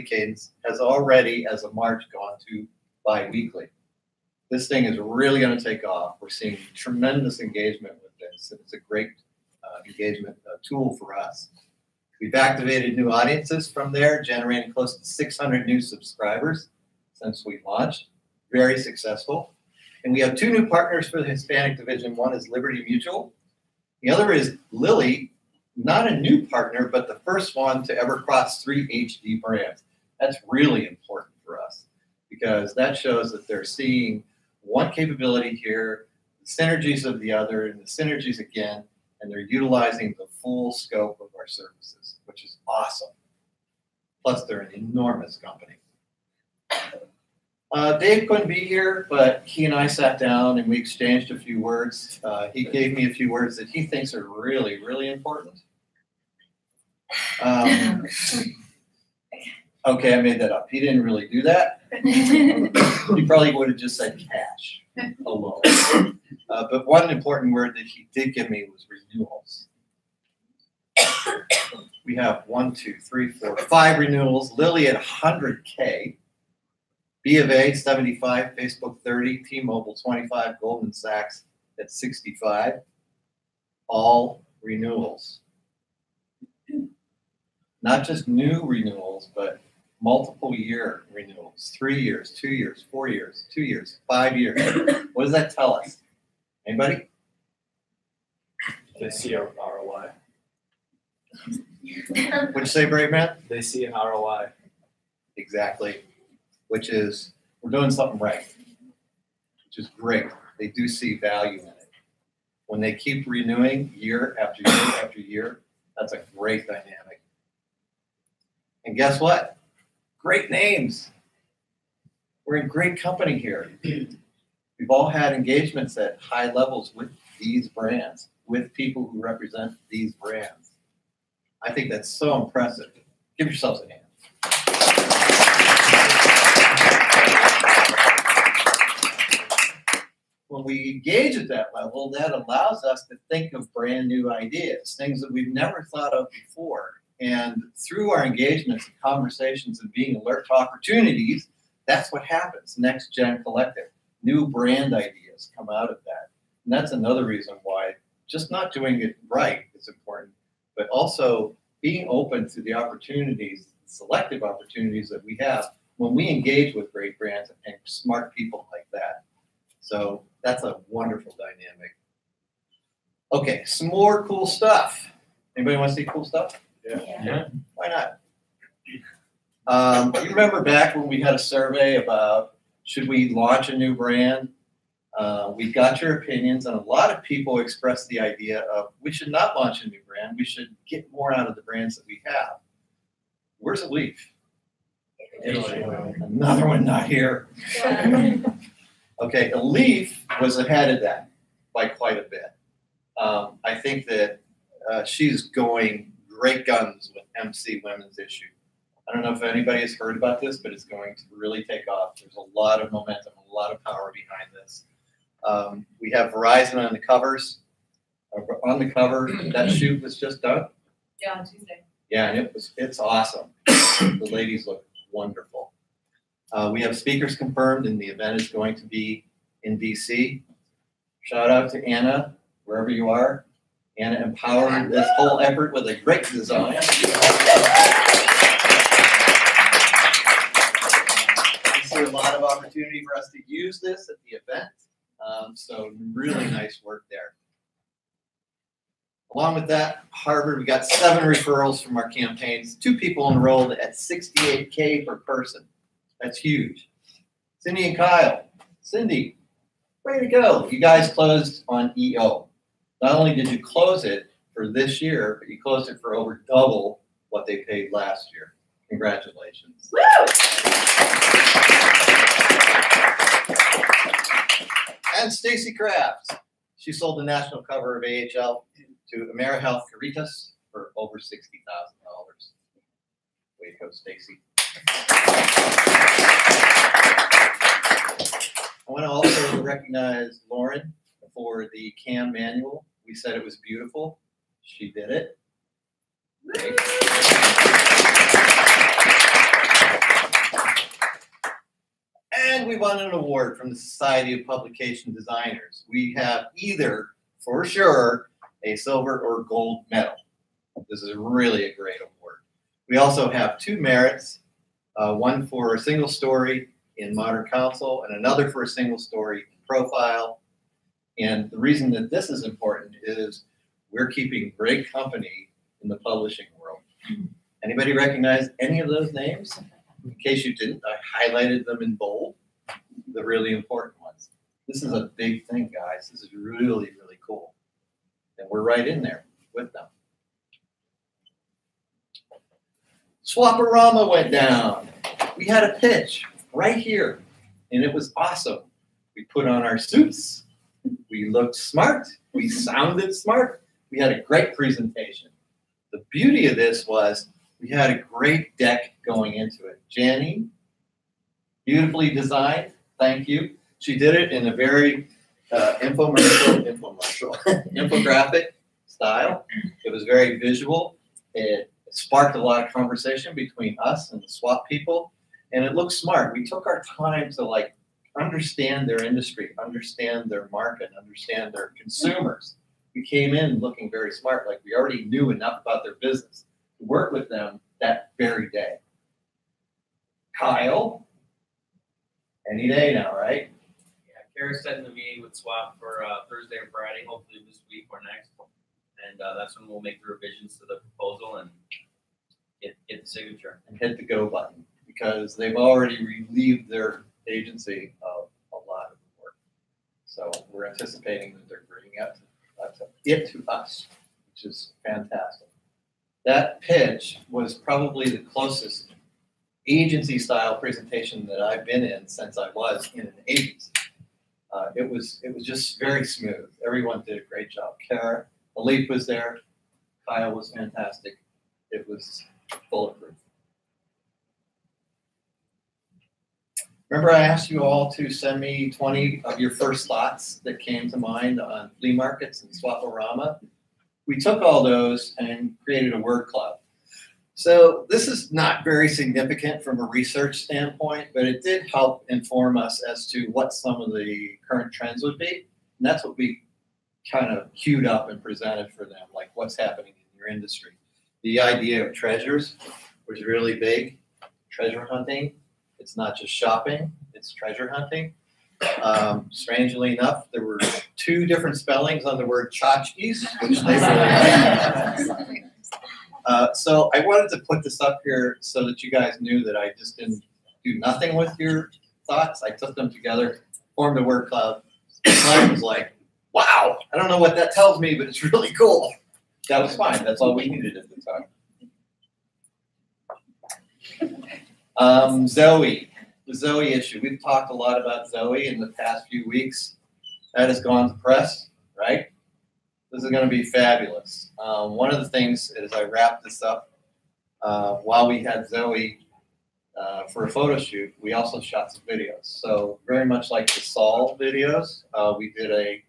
cadence, has already, as of March, gone to bi-weekly. This thing is really going to take off. We're seeing tremendous engagement with this. It's a great engagement tool for us. We've activated new audiences from there, generating close to 600 new subscribers since we launched. Very successful. And we have 2 new partners for the Hispanic division. One is Liberty Mutual. The other is Lilly, not a new partner, but the first one to ever cross 3 HD brands. That's really important for us because that shows that they're seeing one capability here, the synergies of the other, and the synergies again, and they're utilizing the full scope of our services, which is awesome. Plus, they're an enormous company. Dave couldn't be here, but he and I sat down and we exchanged a few words. He gave me a few words that he thinks are really, really important. Okay, I made that up. He didn't really do that. He probably would have just said cash alone. But one important word that he did give me was renewals. We have 1, 2, 3, 4, 5 renewals. Lilly at 100K. B of A 75, Facebook 30, T-Mobile 25, Goldman Sachs at 65. All renewals. Not just new renewals, but multiple year renewals. 3 years, 2 years, 4 years, 2 years, 5 years. What does that tell us? Anybody? They see a ROI. What'd you say, Brave Man? They see an ROI. Exactly. Which is, we're doing something right. Which is great. They do see value in it. When they keep renewing year after year after year, that's a great dynamic. And guess what? Great names. We're in great company here. We've all had engagements at high levels with these brands, with people who represent these brands. I think that's so impressive. Give yourselves a hand. When we engage at that level, that allows us to think of brand new ideas, things that we've never thought of before. And through our engagements and conversations and being alert to opportunities, that's what happens. Next Gen Collective. New brand ideas come out of that. And that's another reason why just not doing it right is important, but also being open to the opportunities, selective opportunities that we have when we engage with great brands and smart people like that. So that's a wonderful dynamic. Okay, some more cool stuff. Anybody want to see cool stuff? Yeah. Why not? You remember back when we had a survey about should we launch a new brand? We got your opinions, and a lot of people expressed the idea of we should not launch a new brand. We should get more out of the brands that we have. Where's a Leaf? Another one not here. Okay, a Leaf was ahead of that by quite a bit. I think that she's going great guns with MC Women's Issue. I don't know if anybody has heard about this, but it's going to really take off. There's a lot of momentum, a lot of power behind this. We have Verizon on the covers. On the cover, that shoot was just done. Yeah, on Tuesday. Yeah, and it's awesome. The ladies look wonderful. We have speakers confirmed, and the event is going to be in DC. Shout out to Anna, wherever you are. Anna empowered this whole effort with a great design. I see a lot of opportunity for us to use this at the event. So really nice work there. Along with that, Harvard, we got 7 referrals from our campaigns. 2 people enrolled at $68K per person. That's huge. Cindy and Kyle. Cindy, way to go. You guys closed on EO. Not only did you close it for this year, but you closed it for over double what they paid last year. Congratulations. Woo! And Stacy Kraft. She sold the national cover of AHL to AmeriHealth Caritas for over $60,000. Way to go, Stacy. I want to also recognize Lauren for the CAM manual. We said it was beautiful. She did it. Great. And we won an award from the Society of Publication Designers. We have either, for sure, a silver or gold medal. This is really a great award. We also have 2 merits, one for a single story in Modern Counsel and another for a single story profile. And the reason that this is important is we're keeping great company in the publishing world. Anybody recognize any of those names? In case you didn't, I highlighted them in bold, the really important ones. This is a big thing, guys. This is really, really cool. And we're right in there with them. Swaporama went down. We had a pitch right here, and it was awesome. We put on our suits. We looked smart. We sounded smart. We had a great presentation. The beauty of this was we had a great deck going into it. Janine, beautifully designed. Thank you. She did it in a very infographic style. It was very visual. It sparked a lot of conversation between us and the SWAP people, and it looked smart. We took our time to like understand their industry, understand their market, understand their consumers. We came in looking very smart, like we already knew enough about their business to work with them that very day. Kyle, any day now, right? Yeah, Kara's setting the meeting with SWAP for Thursday or Friday, hopefully this week or next. And that's when we'll make the revisions to the proposal and get the signature. And hit the go button, because they've already relieved their agency of a lot of work. So we're anticipating that they're bringing it to us, which is fantastic. That pitch was probably the closest agency style presentation that I've been in since I was in an agency. It was just very smooth. Everyone did a great job. Kara, Alip was there. Kyle was fantastic. It was bulletproof. Remember I asked you all to send me 20 of your first thoughts that came to mind on flea markets and Swaporama? We took all those and created a word cloud. So this is not very significant from a research standpoint, but it did help inform us as to what some of the current trends would be. And that's what we kind of queued up and presented for them, like what's happening in your industry. The idea of treasures was really big. Treasure hunting. It's not just shopping, it's treasure hunting. Strangely enough, there were 2 different spellings on the word tchotchkes, which they really liked. So I wanted to put this up here so that you guys knew that I just didn't do nothing with your thoughts. I took them together, formed a word cloud. Mine was like, wow, I don't know what that tells me, but it's really cool. That was fine. That's all we needed at the time. Zoe, the Zoe issue. We've talked a lot about Zoe in the past few weeks. That has gone to press, right? This is going to be fabulous. One of the things as I wrap this up, while we had Zoe for a photo shoot, we also shot some videos. So very much like the Saul videos, we did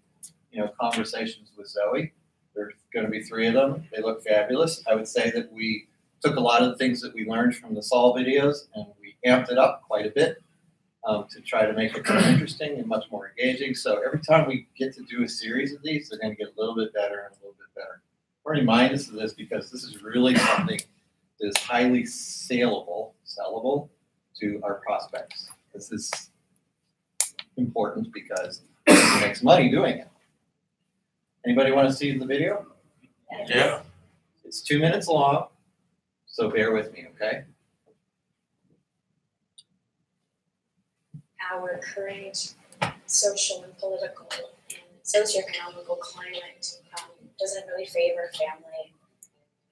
conversations with Zoe. There's going to be 3 of them. They look fabulous. I would say that we took a lot of the things that we learned from the Saul videos and we amped it up quite a bit to try to make it more interesting and much more engaging. So every time we get to do a series of these, they're going to get a little bit better and a little bit better. I remind us of this because this is really something that is highly sellable to our prospects. This is important because it makes money doing it. Anybody want to see the video? Yeah. It's 2 minutes long, so bear with me, okay? Our current social and political and socioeconomical climate doesn't really favor family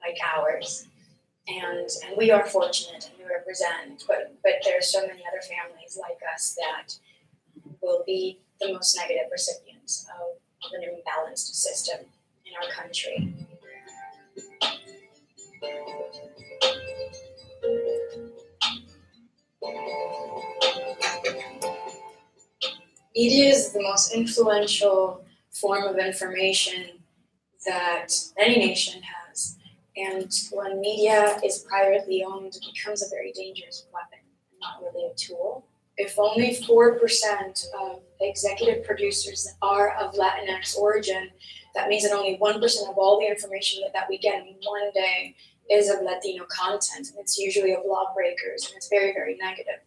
like ours. And we are fortunate and we represent, but there are so many other families like us that will be the most negative recipients of an imbalanced system in our country. Media is the most influential form of information that any nation has. And when media is privately owned, it becomes a very dangerous weapon, not really a tool. If only 4% of executive producers are of Latinx origin, that means that only 1% of all the information that we get in one day is of Latino content. And it's usually of lawbreakers, and it's very, very negative.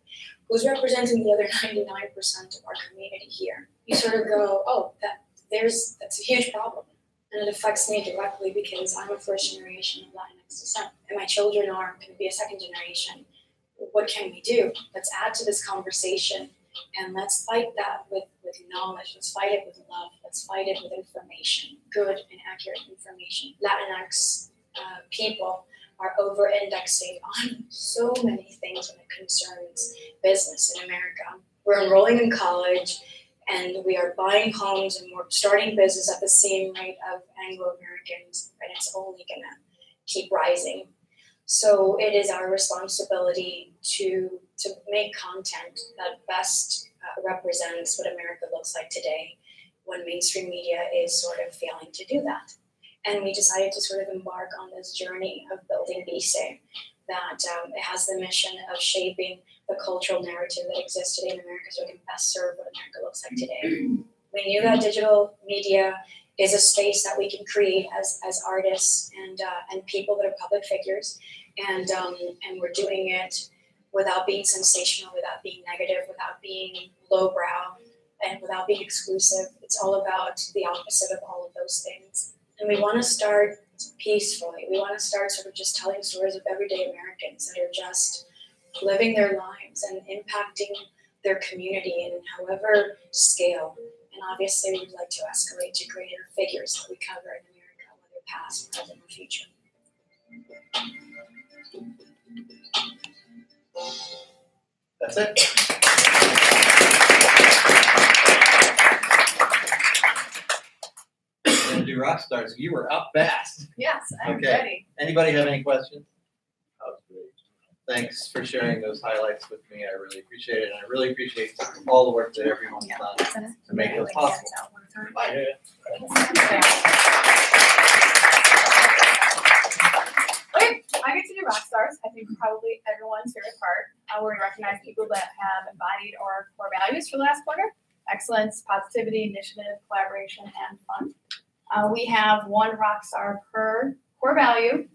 Who's representing the other 99% of our community here? You sort of go, oh, that's a huge problem. And it affects me directly because I'm a first generation of Latinx descent, and my children are going to be a second generation. What can we do? Let's add to this conversation, and let's fight that with knowledge. Let's fight it with love. Let's fight it with information, good and accurate information. Latinx people are over-indexing on so many things when it concerns business in America. We're enrolling in college, and we are buying homes, and we're starting business at the same rate of Anglo-Americans, and it's only gonna keep rising. So it is our responsibility to make content that best represents what America looks like today, when mainstream media is sort of failing to do that. And we decided to sort of embark on this journey of building BICE, that it has the mission of shaping the cultural narrative that exists today in America so it can best serve what America looks like today. We knew that digital media is a space that we can create as artists and people that are public figures, and we're doing it without being sensational, without being negative, without being lowbrow, and without being exclusive. It's all about the opposite of all of those things. And we want to start peacefully. We want to start sort of just telling stories of everyday Americans that are just living their lives and impacting their community in however scale. And obviously, we'd like to escalate to greater figures that we cover in America, whether past, present, or future. That's it. We're gonna do rock stars. You were up fast. Yes, I'm Okay. ready. Anybody have any questions? That was great. Thanks for sharing those highlights with me. I really appreciate it, and I really appreciate all the work that everyone's done to make those possible. Okay, I get to do rock stars. I think probably everyone's favorite part, where we recognize people that have embodied our core values for the last quarter: excellence, positivity, initiative, collaboration, and fun. We have one rock star per core value.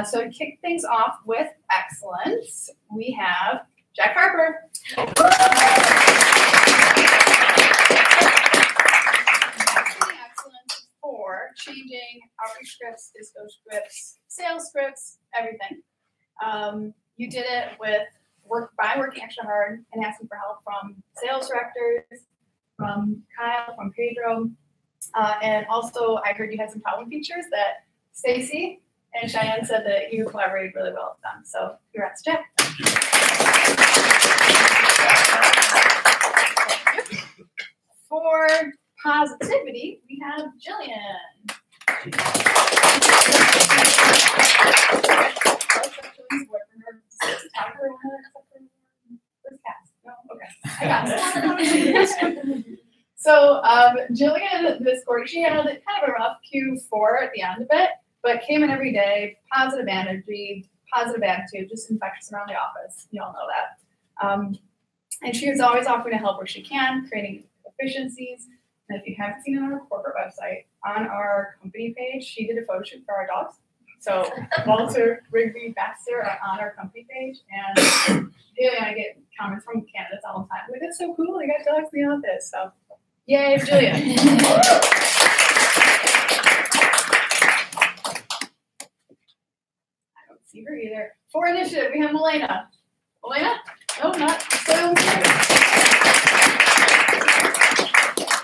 So to kick things off with excellence, we have Jack Harper. Excellence for changing outreach scripts, disco scripts, sales scripts, everything. You did it by working extra hard and asking for help from sales directors, from Kyle, from Pedro, and also I heard you had some problem features that Stacy and Cheyenne said that you collaborated really well with them. So congrats, Jack. For positivity, we have Jillian. I got it. So Jillian this quarter, she had kind of a rough Q4 at the end of it, but came in every day, positive energy, positive attitude, just infectious around the office. You all know that. And she was always offering to help where she can, creating efficiencies. And if you haven't seen it on our corporate website, on our company page, she did a photo shoot for our dogs. So Walter, Rigby, Baxter are on our company page, and really I get comments from candidates all the time. Like, that's so cool, they got dogs in the office. So yay, Jillian. I don't see her either. For initiative, we have Melena. Melena? No, not so.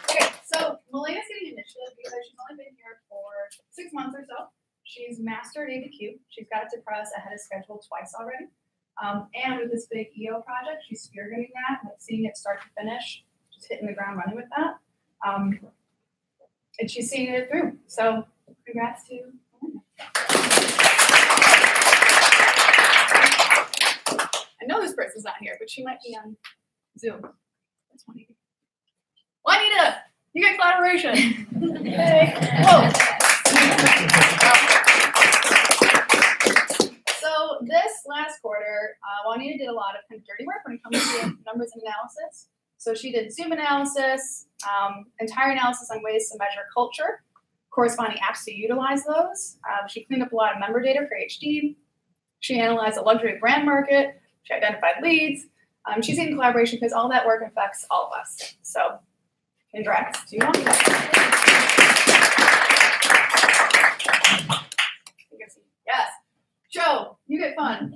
Okay, so Melena's getting initiative because she's only been here for 6 months or so. She's mastered ABQ. She's got it to press ahead of schedule twice already. And with this big EO project, she's spearheading that, like seeing it start to finish, just hitting the ground running with that. And she's seeing it through. So Congrats to. I know this person's not here, but she might be on Zoom. That's Juanita. Juanita, you get collaboration. Yay. Whoa. So this last quarter, Juanita did a lot of kind of dirty work when it comes to numbers and analysis. So she did Zoom analysis, entire analysis on ways to measure culture, corresponding apps to utilize those. She cleaned up a lot of member data for HD. She analyzed the luxury brand market. She identified leads. She's in collaboration because all that work affects all of us. So, congrats to you. Yes. Joe, you get fun.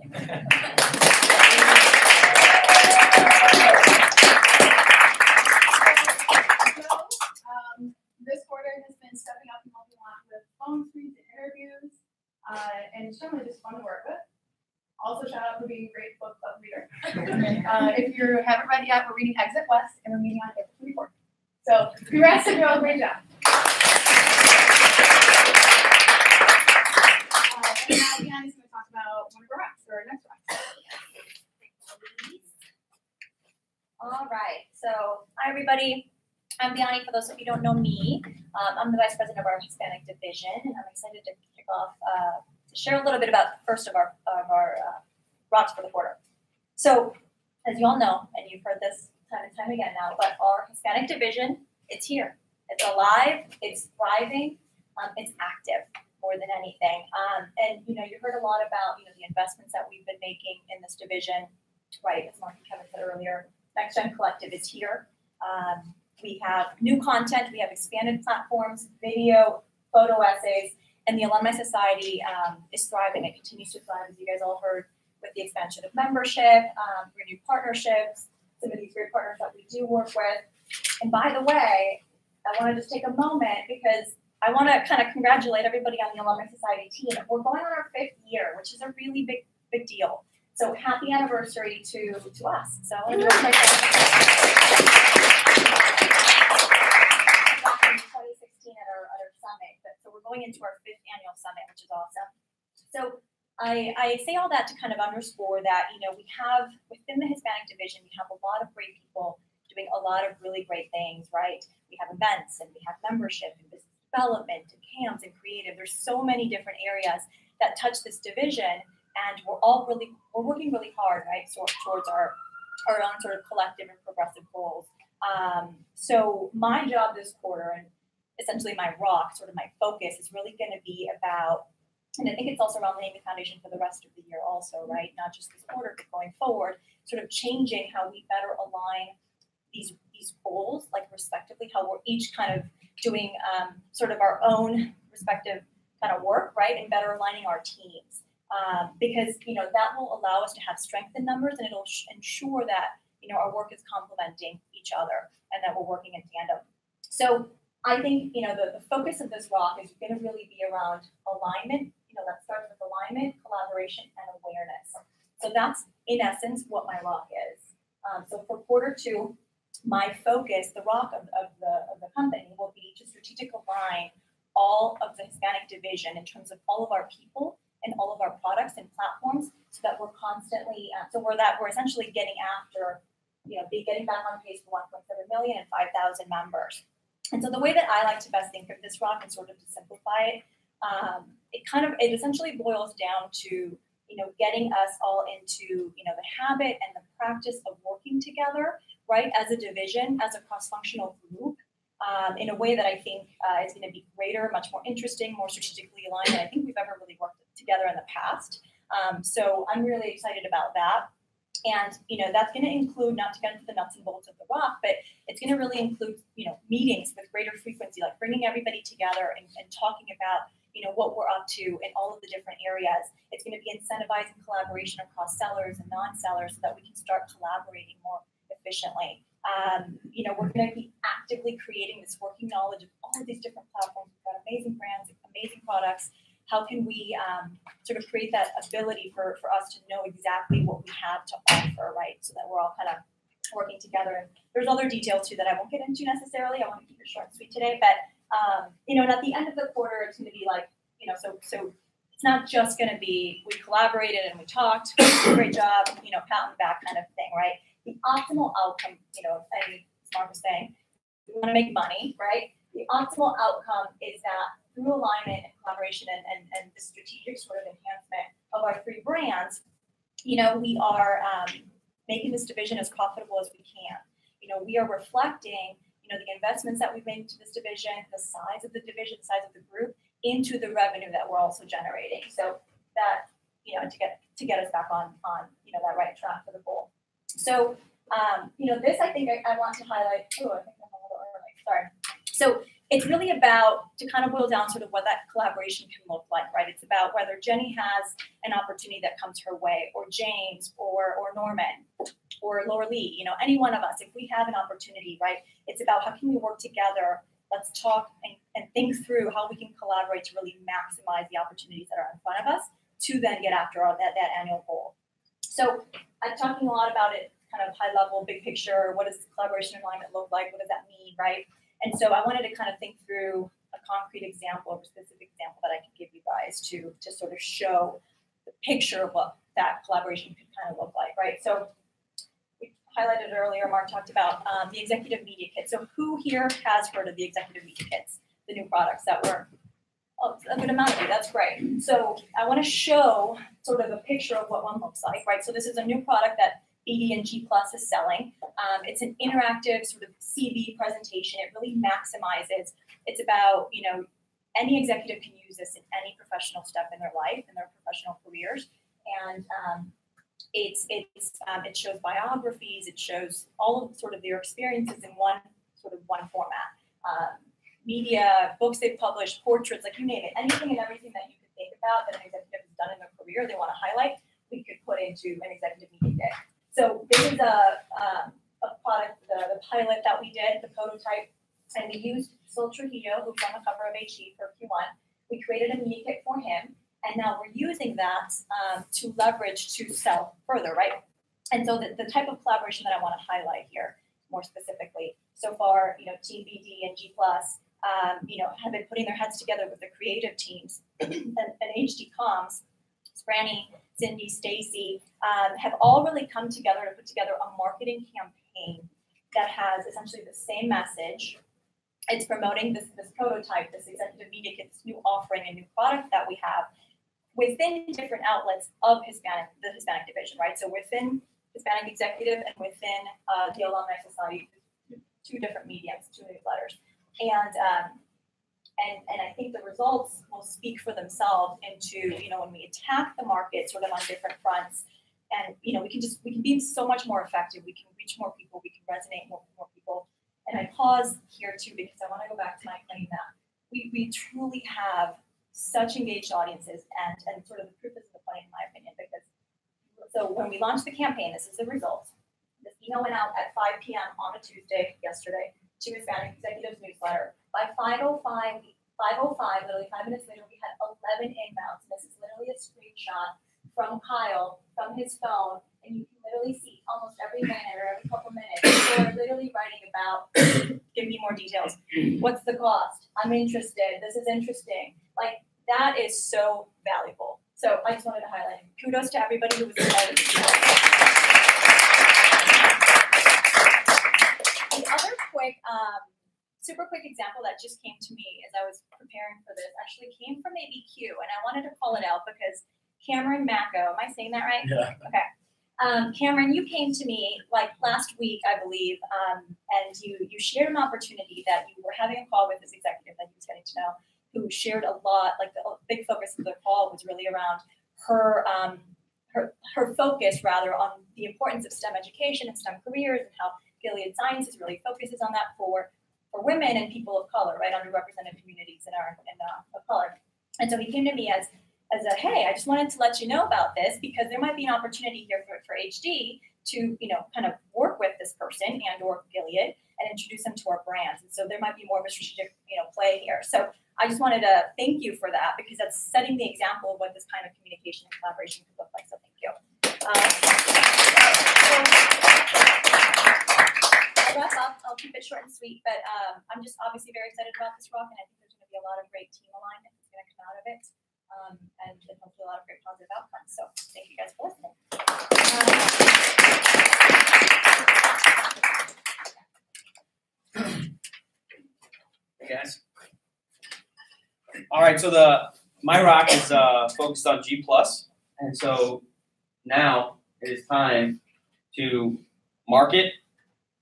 This quarter has been stepping up and helping a lot with phone screens and interviews, and it's generally just fun to work with. Also, shout out for being a great book club reader. If you haven't read yet, we're reading Exit West, and we're meeting on April 24th. So, congrats to Joe, great job. And now Bianni's going to talk about one of our rocks, or our next rock. All right, so hi everybody. I'm Bianni, for those of you who don't know me. I'm the Vice President of our Hispanic Division, and I'm excited to kick off to share a little bit about the first of our rocks for the quarter. So, as you all know, and you've heard this time and time again now, but our Hispanic Division, it's here. It's alive, it's thriving, it's active more than anything. And you know, you heard a lot about the investments that we've been making in this division, right? As Mark and Kevin said earlier, Next Gen Collective is here. We have new content, we have expanded platforms, video, photo essays, and the Alumni Society is thriving. It continues to thrive, as you guys all heard, with the expansion of membership, renewed partnerships, some of these great partners that we do work with. And by the way, I want to just take a moment because I want to kind of congratulate everybody on the Alumni Society team. We're going on our 5th year, which is a really big deal. So happy anniversary to us. So I want to do a back in 2016 at our summit. So we're going into our 5th annual summit, which is awesome. So I say all that to kind of underscore that, we have within the Hispanic Division, we have a lot of great people doing a lot of really great things, right? We have events and we have membership and business development and camps and creative. There's so many different areas that touch this division, and we're working really hard, right? So towards our own sort of collective and progressive goals. So my job this quarter, and essentially my rock, sort of my focus, is really going to be about, and I think it's also around laying the foundation for the rest of the year also, right? Not just this quarter, but going forward, sort of changing how we better align these goals, like respectively, how we're each kind of doing sort of our own respective kind of work, right? And better aligning our teams. Because, that will allow us to have strength in numbers, and it'll ensure that, our work is complementing each other and that we're working in tandem. So I think, the focus of this rock is going to really be around alignment. That starts with alignment, collaboration, and awareness. So that's, in essence, what my rock is. So for quarter 2, my focus, the rock of the company, will be to strategic align all of the Hispanic Division in terms of all of our people and all of our products and platforms, so that we're constantly, we're essentially getting after, getting back on pace for 1.7 million and 5,000 members. And so the way that I like to best think of this rock, and sort of to simplify it, it essentially boils down to, getting us all into, the habit and the practice of working together, right, as a division, as a cross-functional group, in a way that I think is going to be greater, much more interesting, more strategically aligned than I think we've ever really worked together in the past. So I'm really excited about that. And, that's going to include, not to get into the nuts and bolts of the rock, but it's going to really include, meetings with greater frequency, like bringing everybody together and talking about, what we're up to in all of the different areas. It's going to be incentivizing collaboration across sellers and non-sellers so that we can start collaborating more efficiently. We're going to be actively creating this working knowledge of all of these different platforms. We've got amazing brands, amazing products. How can we sort of create that ability for us to know exactly what we have to offer, right? So that we're all kind of working together. And there's other details too that I won't get into necessarily. I want to keep it short and sweet today, but You know, and at the end of the quarter, it's going to be like, you know, so it's not just going to be we collaborated and we talked, great job, you know, pat on the back kind of thing, right? The optimal outcome, you know, and Mark was saying, we want to make money, right? The optimal outcome is that through alignment and collaboration and the strategic sort of enhancement of our 3 brands, you know, we are making this division as profitable as we can. You know, we are reflecting, you know, the investments that we've made into this division, the size of the division, the size of the group, into the revenue that we're also generating. So that, you know, to get us back on you know, that right track for the goal. So, you know, this I think I want to highlight. Oh, I think I'm a little early. Sorry. So it's really about to kind of boil down sort of what that collaboration can look like, right? It's about whether Jenny has an opportunity that comes her way, or James, or Norman, or Laura Lee, you know, any one of us. If we have an opportunity, right? It's about how can we work together. Let's talk and think through how we can collaborate to really maximize the opportunities that are in front of us to then get after that annual goal. So I'm talking a lot about it, kind of high level, big picture. What does collaboration alignment look like? What does that mean, right? And so I wanted to kind of think through a concrete example or a specific example that I can give you guys to sort of show the picture of what that collaboration could kind of look like, right? So we highlighted earlier, Mark talked about the Executive Media Kit. So who here has heard of the Executive Media Kits, the new products that were, oh, a good amount of you, that's great. So I want to show sort of a picture of what one looks like, right? So this is a new product that BD and G Plus is selling. It's an interactive sort of CV presentation. It really maximizes. It's about, you know, any executive can use this in any professional step in their life, in their professional careers. And it shows biographies. It shows all of sort of their experiences in one format. Media, books they've published, portraits, like you name it, anything and everything that you could think about that an executive has done in their career, they want to highlight, we could put into an Executive Media Kit. So this is a product, the pilot that we did, the prototype, and we used Sol Trujillo, who's on the cover of HE for Q1. We created a media kit for him, and now we're using that to leverage to sell further, right? And so the type of collaboration that I want to highlight here more specifically, so far, you know, Team BD and G Plus, you know, have been putting their heads together with the creative teams and HD Comms, Franny, Cindy, Stacy, have all really come together to put together a marketing campaign that has essentially the same message. It's promoting this prototype, this Executive Media Kit, this new offering, a new product that we have within different outlets of the Hispanic division, right? So within Hispanic Executive and within the Alumni Society, 2 different mediums, 2 newsletters. And I think the results will speak for themselves into, you know, when we attack the market sort of on different fronts, and, you know, we can be so much more effective. We can reach more people. We can resonate with more people. And I pause here too, because I want to go back to my claim that we truly have such engaged audiences, and sort of the proof is in the pudding, in my opinion, because so when we launched the campaign, this is the result. This email went out at 5 p.m. on a Tuesday, yesterday, to Hispanic Executives newsletter. By 5:05, literally 5 minutes later, we had 11 inbounds. This is literally a screenshot from Kyle, from his phone, and you can literally see almost every minute or every couple minutes, people are literally writing about, give me more details. What's the cost? I'm interested. This is interesting. Like, that is so valuable. So I just wanted to highlight it. Kudos to everybody who was involved. The other quick, super quick example that just came to me as I was preparing for this actually came from ABQ, and I wanted to call it out because Cameron Macco, am I saying that right? Yeah. Okay. Cameron, you came to me like last week, I believe, and you shared an opportunity that you were having a call with this executive that he was getting to know, who shared a lot, like the big focus of the call was really around her focus rather on the importance of STEM education and STEM careers, and how Gilead Sciences really focuses on that for women and people of color, right, underrepresented communities of color. And so he came to me as a, hey, I just wanted to let you know about this because there might be an opportunity here for HD to, you know, kind of work with this person and or Gilead and introduce them to our brands. And so there might be more of a strategic, you know, play here. So I just wanted to thank you for that because that's setting the example of what this kind of communication and collaboration could look like. So thank you. I wrap up. I'll keep it short and sweet, but I'm just obviously very excited about this rock, and I think there's going to be a lot of great team alignment that's going to come out of it, and hopefully a lot of great positive outcomes. So thank you guys for listening. Hey guys. All right, so my rock is focused on G+, and so now it is time to market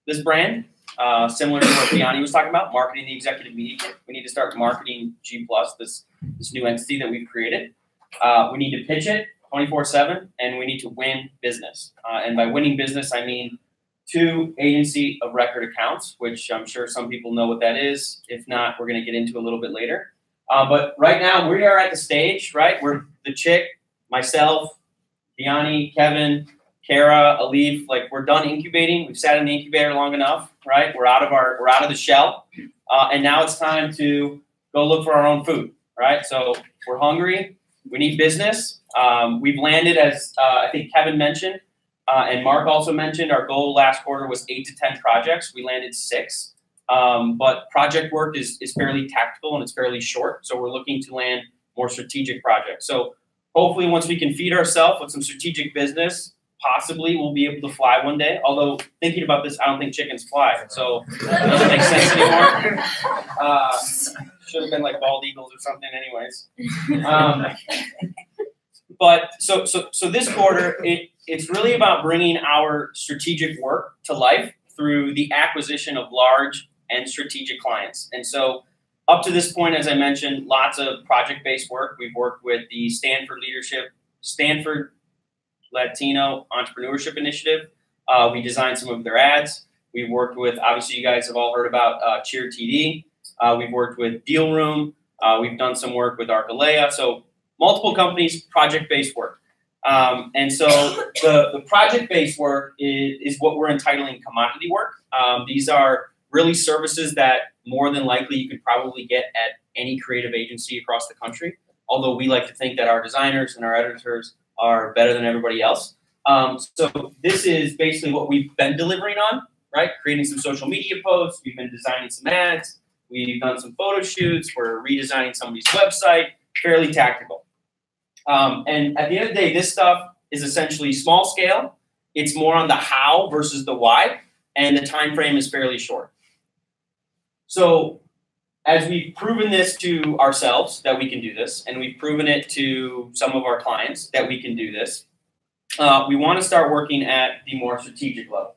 this brand, similar to what Gianni was talking about, marketing the executive media kit. We need to start marketing G+, this new entity that we've created. We need to pitch it 24/7, and we need to win business. And by winning business, I mean 2 agency of record accounts, which I'm sure some people know what that is. If not, we're going to get into a little bit later. But right now, we are at the stage, right? We're the chick, myself, Gianni, Kevin, Kara, Alif, like we're done incubating. We've sat in the incubator long enough, right? We're out of the shell, and now it's time to go look for our own food, right? So we're hungry. We need business. We've landed, as I think Kevin mentioned, and Mark also mentioned, our goal last quarter was 8 to 10 projects. We landed 6, but project work is fairly tactical and it's fairly short. So we're looking to land more strategic projects. So hopefully, once we can feed ourselves with some strategic business, possibly we'll be able to fly one day. Although thinking about this, I don't think chickens fly, so it doesn't make sense anymore. Should have been like bald eagles or something, anyways. But so this quarter, it's really about bringing our strategic work to life through the acquisition of large and strategic clients. And so up to this point, as I mentioned, lots of project-based work. We've worked with the Stanford Latino Entrepreneurship Initiative. We designed some of their ads. We've worked with, obviously you guys have all heard about Cheer TD. We've worked with Deal Room. We've done some work with Arcalea. So multiple companies, project-based work. And so the project-based work is what we're entitling commodity work. These are really services that more than likely you could probably get at any creative agency across the country. Although we like to think that our designers and our editors are better than everybody else. So this is basically what we've been delivering on, right? Creating some social media posts. We've been designing some ads. We've done some photo shoots. We're redesigning somebody's website. Fairly tactical. And at the end of the day, this stuff is essentially small scale. It's more on the how versus the why, and the time frame is fairly short. So as we've proven this to ourselves that we can do this, and we've proven it to some of our clients that we can do this, we want to start working at the more strategic level.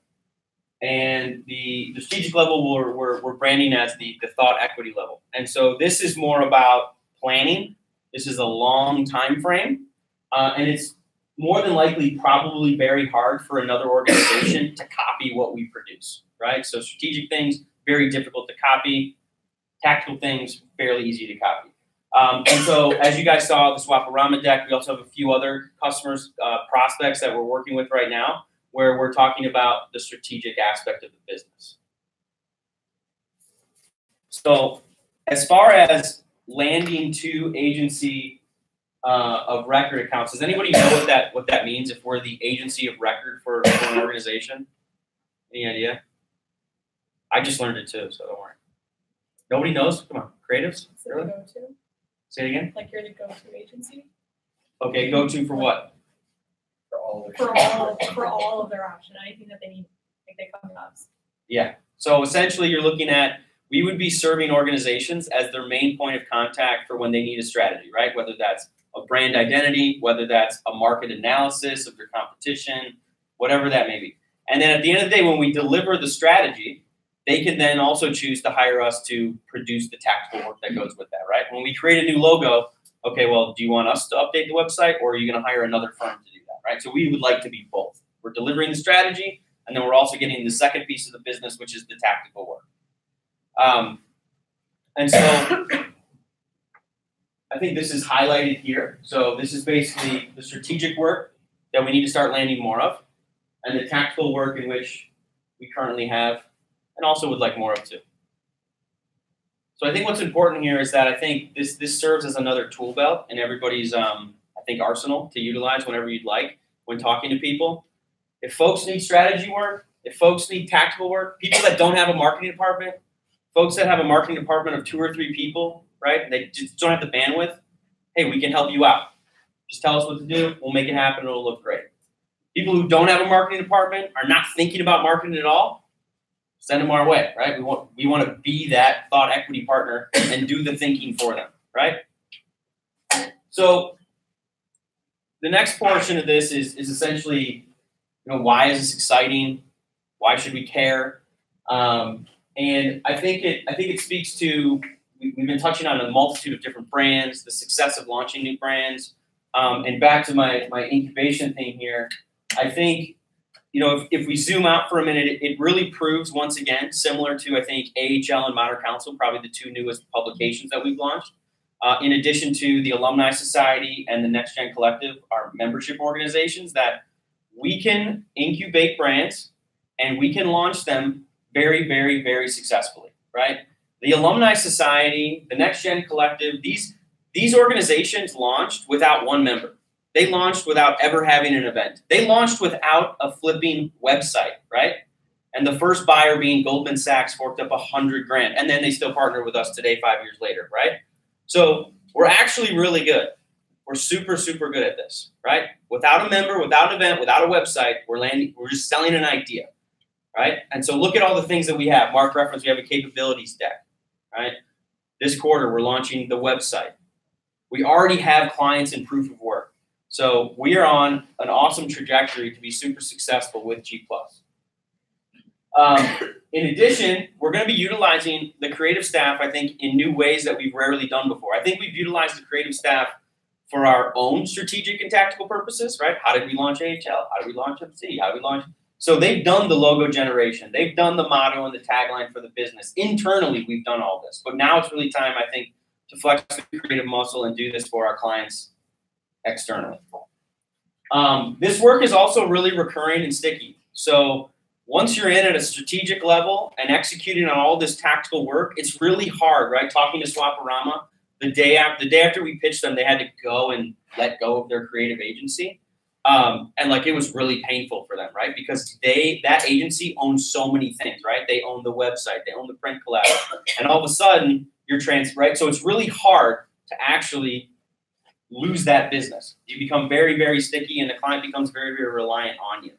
And the strategic level we're branding as the thought equity level. And so this is more about planning. This is a long time frame, and it's more than likely probably very hard for another organization to copy what we produce, right? So strategic things, very difficult to copy. Tactical things, fairly easy to copy. And so as you guys saw, the Swap-A-Rama deck, we also have a few other customers, prospects that we're working with right now, where we're talking about the strategic aspect of the business. So as far as landing 2 agency of record accounts, does anybody know what that means if we're the agency of record for an organization? Any idea? I just learned it too, so don't worry. Nobody knows? Come on, creatives? So really? Go-to? Say it again? Like you're the go-to agency? Okay, go-to for what? For all of their options, anything that they need, like they come to us. Yeah, so essentially you're looking at, we would be serving organizations as their main point of contact for when they need a strategy, right? Whether that's a brand identity, whether that's a market analysis of your competition, whatever that may be. And then at the end of the day, when we deliver the strategy, they can then also choose to hire us to produce the tactical work that goes with that, right? When we create a new logo, okay, well, do you want us to update the website, or are you going to hire another firm to do that, right? So we would like to be both. We're delivering the strategy, and then we're also getting the second piece of the business, which is the tactical work. And so I think this is highlighted here. So this is basically the strategic work that we need to start landing more of, and the tactical work in which we currently have and also would like more of too. So I think what's important here is that I think this serves as another tool belt in everybody's I think arsenal to utilize whenever you'd like when talking to people. If folks need strategy work, if folks need tactical work, people that don't have a marketing department, folks that have a marketing department of 2 or 3 people, right? And they just don't have the bandwidth. Hey, we can help you out. Just tell us what to do. We'll make it happen. It'll look great. People who don't have a marketing department, are not thinking about marketing at all, send them our way, right? We want to be that thought equity partner and do the thinking for them, right? So the next portion of this is essentially, why is this exciting? Why should we care? And I think it speaks to, we've been touching on a multitude of different brands, the success of launching new brands, and back to my incubation thing here. I think, if we zoom out for a minute, it really proves once again, similar to, I think, AHL and Modern Council, probably the 2 newest publications that we've launched, in addition to the Alumni Society and the Next Gen Collective, our membership organizations, that we can incubate brands and we can launch them very, very, very successfully, right? The Alumni Society, the Next Gen Collective, these organizations launched without 1 member. They launched without ever having an event. They launched without a flipping website, right? And the first buyer being Goldman Sachs forked up $100 grand. And then they still partner with us today, 5 years later, right? So we're actually really good. We're super, super good at this, right? Without a member, without an event, without a website, we're just selling an idea, right? And so look at all the things that we have. Mark referenced, we have a capabilities deck, right? This quarter, we're launching the website. We already have clients in proof of work. So we are on an awesome trajectory to be super successful with G+. In addition, we're going to be utilizing the creative staff, I think, in new ways that we've rarely done before. I think we've utilized the creative staff for our own strategic and tactical purposes, right? How did we launch AHL? How did we launch MC? How did we launch? So they've done the logo generation. They've done the motto and the tagline for the business. Internally, we've done all this. But now it's really time, I think, to flex the creative muscle and do this for our clients externally. This work is also really recurring and sticky. So once you're in at a strategic level and executing on all this tactical work, it's really hard, right? Talking to Swaporama, the day after we pitched them, they had to go and let go of their creative agency. And like, it was really painful for them, right? Because that agency owns so many things, right? They own the website, they own the print collateral, and all of a sudden you're right? So it's really hard to actually lose that business. You become very, very sticky and the client becomes very, very reliant on you.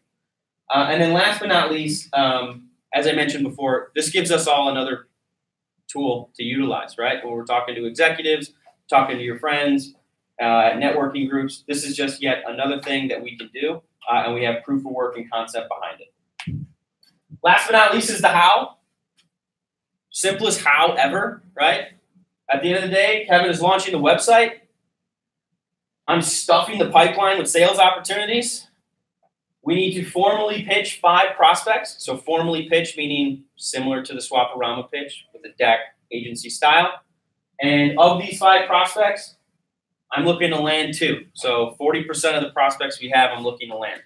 And then last but not least, as I mentioned before, this gives us all another tool to utilize, right? When we're talking to executives, talking to your friends, networking groups, this is just yet another thing that we can do, and we have proof of work and concept behind it. Last but not least is the how. Simplest how ever, right? At the end of the day, Kevin is launching the website. I'm stuffing the pipeline with sales opportunities. We need to formally pitch 5 prospects. So formally pitch meaning similar to the Swaporama pitch with the deck agency style. And of these 5 prospects, I'm looking to land 2. So 40% of the prospects we have, I'm looking to land,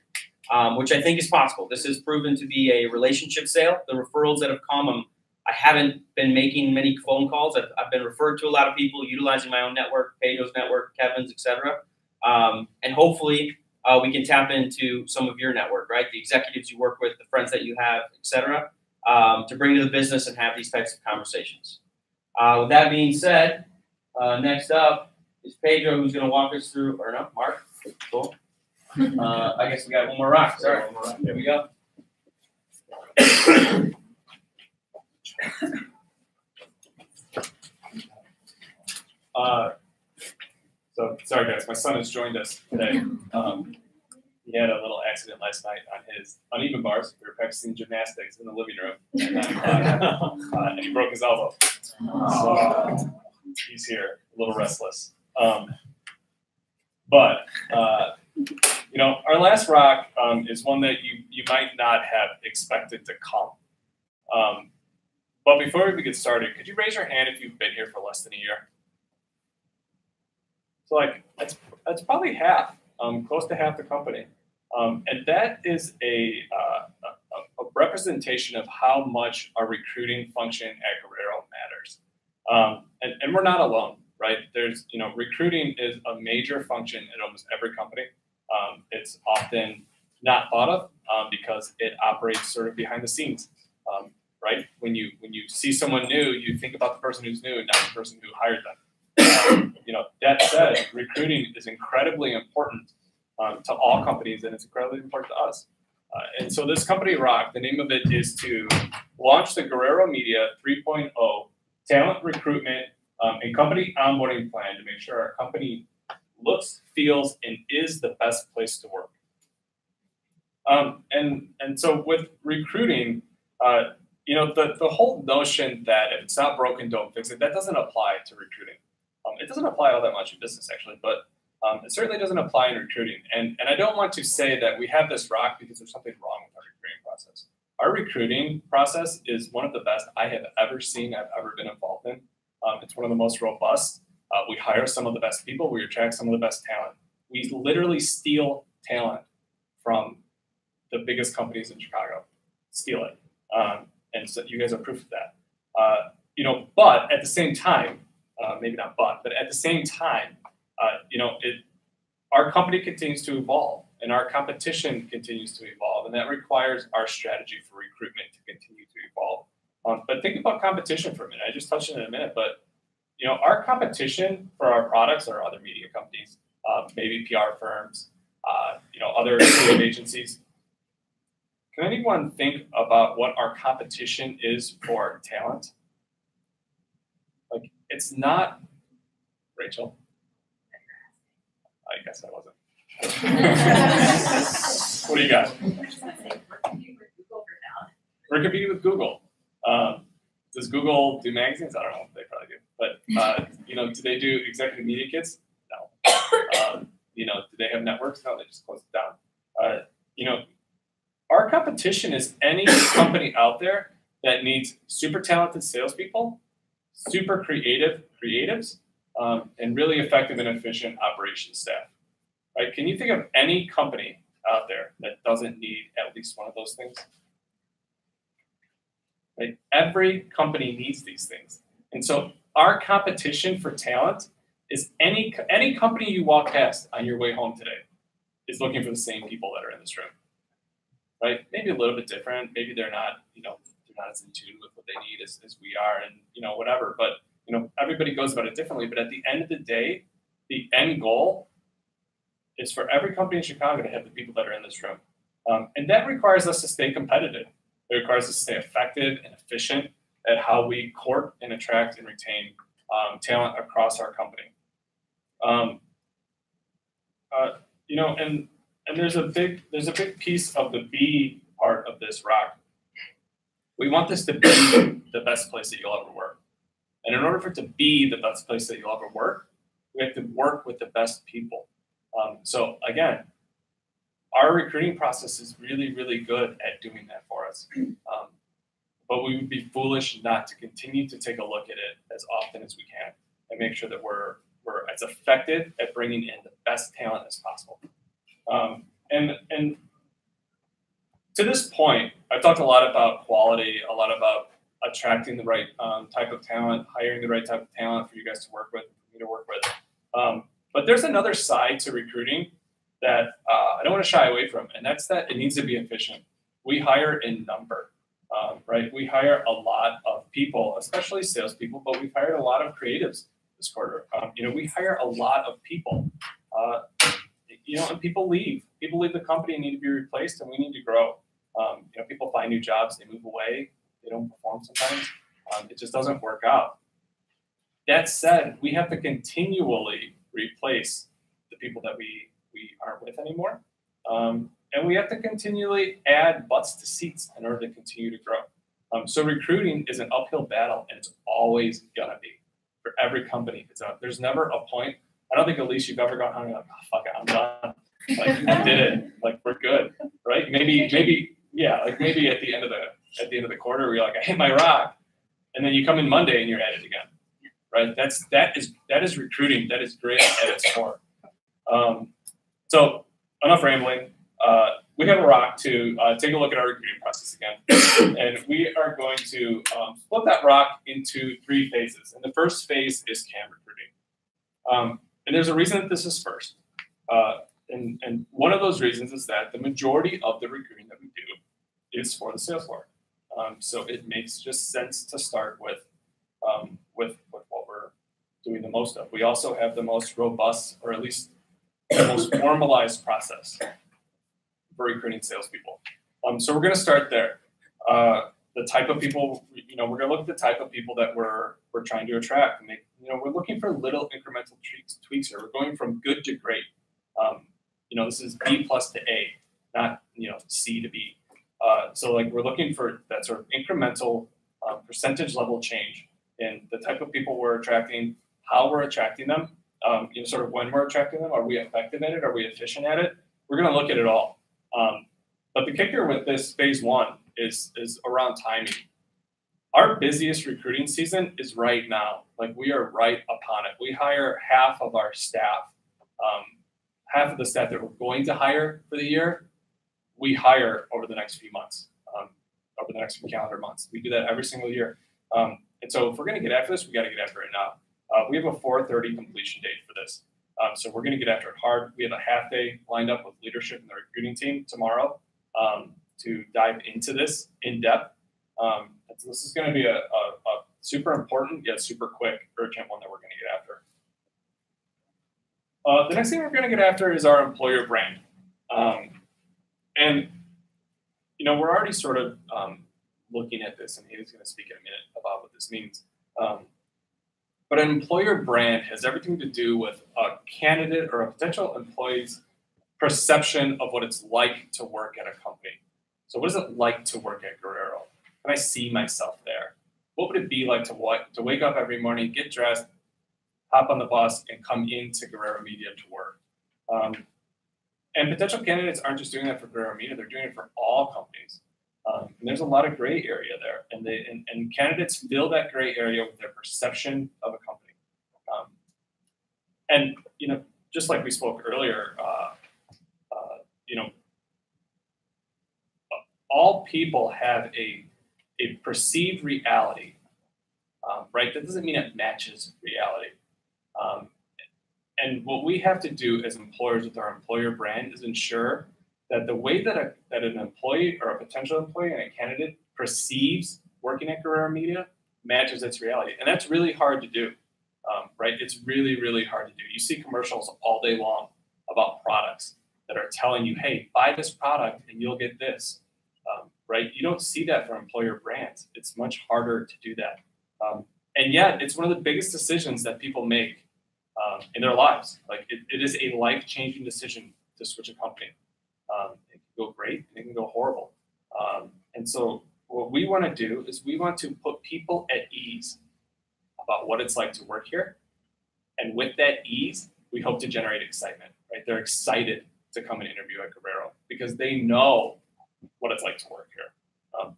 which I think is possible. This has proven to be a relationship sale. The referrals that have come, I haven't been making many phone calls. I've been referred to a lot of people, utilizing my own network, Pedro's network, Kevin's, etc. And hopefully we can tap into some of your network, right? The executives you work with, the friends that you have, etc., to bring to the business and have these types of conversations. With that being said, next up is Pedro, who's going to walk us through, or no, Mark, cool. I guess we got one more rock. Sorry, there we go. So sorry guys, my son has joined us today. He had a little accident last night on his uneven bars. We were practicing gymnastics in the living room, and he broke his elbow. So he's here, a little restless. But you know, our last rock is one that you might not have expected to come. But before we get started, could you raise your hand if you've been here for less than a year? So like that's probably half, close to half the company, and that is a representation of how much our recruiting function at Guerrero matters. And we're not alone, right? There's, recruiting is a major function at almost every company. It's often not thought of because it operates sort of behind the scenes, right? When you see someone new, you think about the person who's new, not the person who hired them. That said, recruiting is incredibly important to all companies, and it's incredibly important to us. And so this company, Rock, the name of it is to launch the Guerrero Media 3.0 talent recruitment and company onboarding plan to make sure our company looks, feels, and is the best place to work. And so with recruiting, the whole notion that if it's not broken, don't fix it, that doesn't apply to recruiting. It doesn't apply all that much in business, actually, but it certainly doesn't apply in recruiting. And I don't want to say that we have this rock because there's something wrong with our recruiting process. Our recruiting process is one of the best I have ever seen, I've ever been involved in. It's one of the most robust. We hire some of the best people. We attract some of the best talent. We literally steal talent from the biggest companies in Chicago. Steal it. And so you guys are proof of that. But at the same time, maybe not but at the same time, our company continues to evolve and our competition continues to evolve, and that requires our strategy for recruitment to continue to evolve. But think about competition for a minute. I just touched on it in a minute, but our competition for our products are other media companies, maybe PR firms, other creative agencies. Can anyone think about what our competition is for talent? Like, it's not, Rachel. I guess I wasn't. What do you got? We're competing with Google. Does Google do magazines? I don't know. They probably do. But do they do executive media kits? No. Do they have networks? No, they just closed it down. Our competition is any company out there that needs super talented salespeople, super creative creatives, and really effective and efficient operations staff. Right? Can you think of any company out there that doesn't need at least one of those things? Right? Every company needs these things. And so our competition for talent is any company you walk past on your way home today is looking for the same people that are in this room. Right? Maybe a little bit different. Maybe they're not, they're not as in tune with what they need as we are, and whatever. But everybody goes about it differently. But at the end of the day, the end goal is for every company in Chicago to have the people that are in this room. And that requires us to stay competitive. It requires us to stay effective and efficient at how we court and attract and retain talent across our company. And there's a big piece of the B part of this rock. We want this to be the best place that you'll ever work. And in order for it to be the best place that you'll ever work, we have to work with the best people. So again, our recruiting process is really, really good at doing that for us. But we would be foolish not to continue to take a look at it as often as we can and make sure that we're as effective at bringing in the best talent as possible. And to this point, I've talked a lot about quality, a lot about attracting the right type of talent, hiring the right type of talent for you guys to work with, for me to work with. But there's another side to recruiting that I don't want to shy away from, and that's that it needs to be efficient. We hire in number, right? We hire a lot of people, especially salespeople, but we've hired a lot of creatives this quarter. We hire a lot of people, and people leave. People leave the company and need to be replaced, and we need to grow. People find new jobs, they move away, they don't perform sometimes. It just doesn't work out. That said, we have to continually replace the people that we aren't with anymore. And we have to continually add butts to seats in order to continue to grow. So recruiting is an uphill battle, and it's always gonna be. For every company, there's never a point. I don't think, Elise, you've ever gone home and you're like, oh, fuck it, I'm done. Like, we did it. Like, we're good, right? Maybe at the end of the quarter, where you're like, I hit my rock, and then you come in Monday and you're at it again, right? That is recruiting. That is great at its core. So enough rambling. We have a rock to take a look at our recruiting process again, and we are going to split that rock into 3 phases. And the first phase is CAM recruiting. And there's a reason that this is first. And one of those reasons is that the majority of the recruiting that we do is for the sales floor. So it makes just sense to start with what we're doing the most of. We also have the most robust, or at least the most formalized process for recruiting salespeople. So we're going to start there. The type of people, we're going to look at the type of people that we're trying to attract. And we're looking for little incremental tweaks here. We're going from good to great. This is B+ to A, not C to B. So we're looking for that sort of incremental percentage level change in the type of people we're attracting, how we're attracting them, sort of when we're attracting them. Are we effective at it? Are we efficient at it? We're going to look at it all. But the kicker with this phase 1 is around timing. Our busiest recruiting season is right now. We are right upon it. We hire half of our staff, half of the staff that we're going to hire for the year. We hire over the next few months, over the next few calendar months. We do that every single year. And so if we're going to get after this, we got to get after it now. We have a 4:30 completion date for this. So we're going to get after it hard. We have a half day lined up with leadership and the recruiting team tomorrow to dive into this in depth. This is going to be a super important yet super quick, urgent one that we're going to get after. The next thing we're going to get after is our employer brand. And we're already sort of looking at this, and Haley's going to speak in a minute about what this means. But an employer brand has everything to do with a candidate or a potential employee's perception of what it's like to work at a company. So what is it like to work at Guerrero? Can I see myself there? What would it be like to wake up every morning, get dressed, hop on the bus, and come into Guerrero Media to work? And potential candidates aren't just doing that for Guerrero Media, they're doing it for all companies. And there's a lot of gray area there. And candidates fill that gray area with their perception of a company. And just like we spoke earlier, all people have a perceived reality, right? That doesn't mean it matches reality. And what we have to do as employers with our employer brand is ensure that the way that an employee or a potential employee and a candidate perceives working at Guerrero Media matches its reality. And that's really hard to do, right? It's really, really hard to do. You see commercials all day long about products that are telling you, hey, buy this product and you'll get this, right? You don't see that for employer brands. It's much harder to do that. And yet, it's one of the biggest decisions that people make in their lives. It is a life-changing decision to switch a company. It can go great and it can go horrible. And so what we want to do is we want to put people at ease about what it's like to work here. And with that ease, we hope to generate excitement, right? They're excited to come and interview at Guerrero because they know what it's like to work here.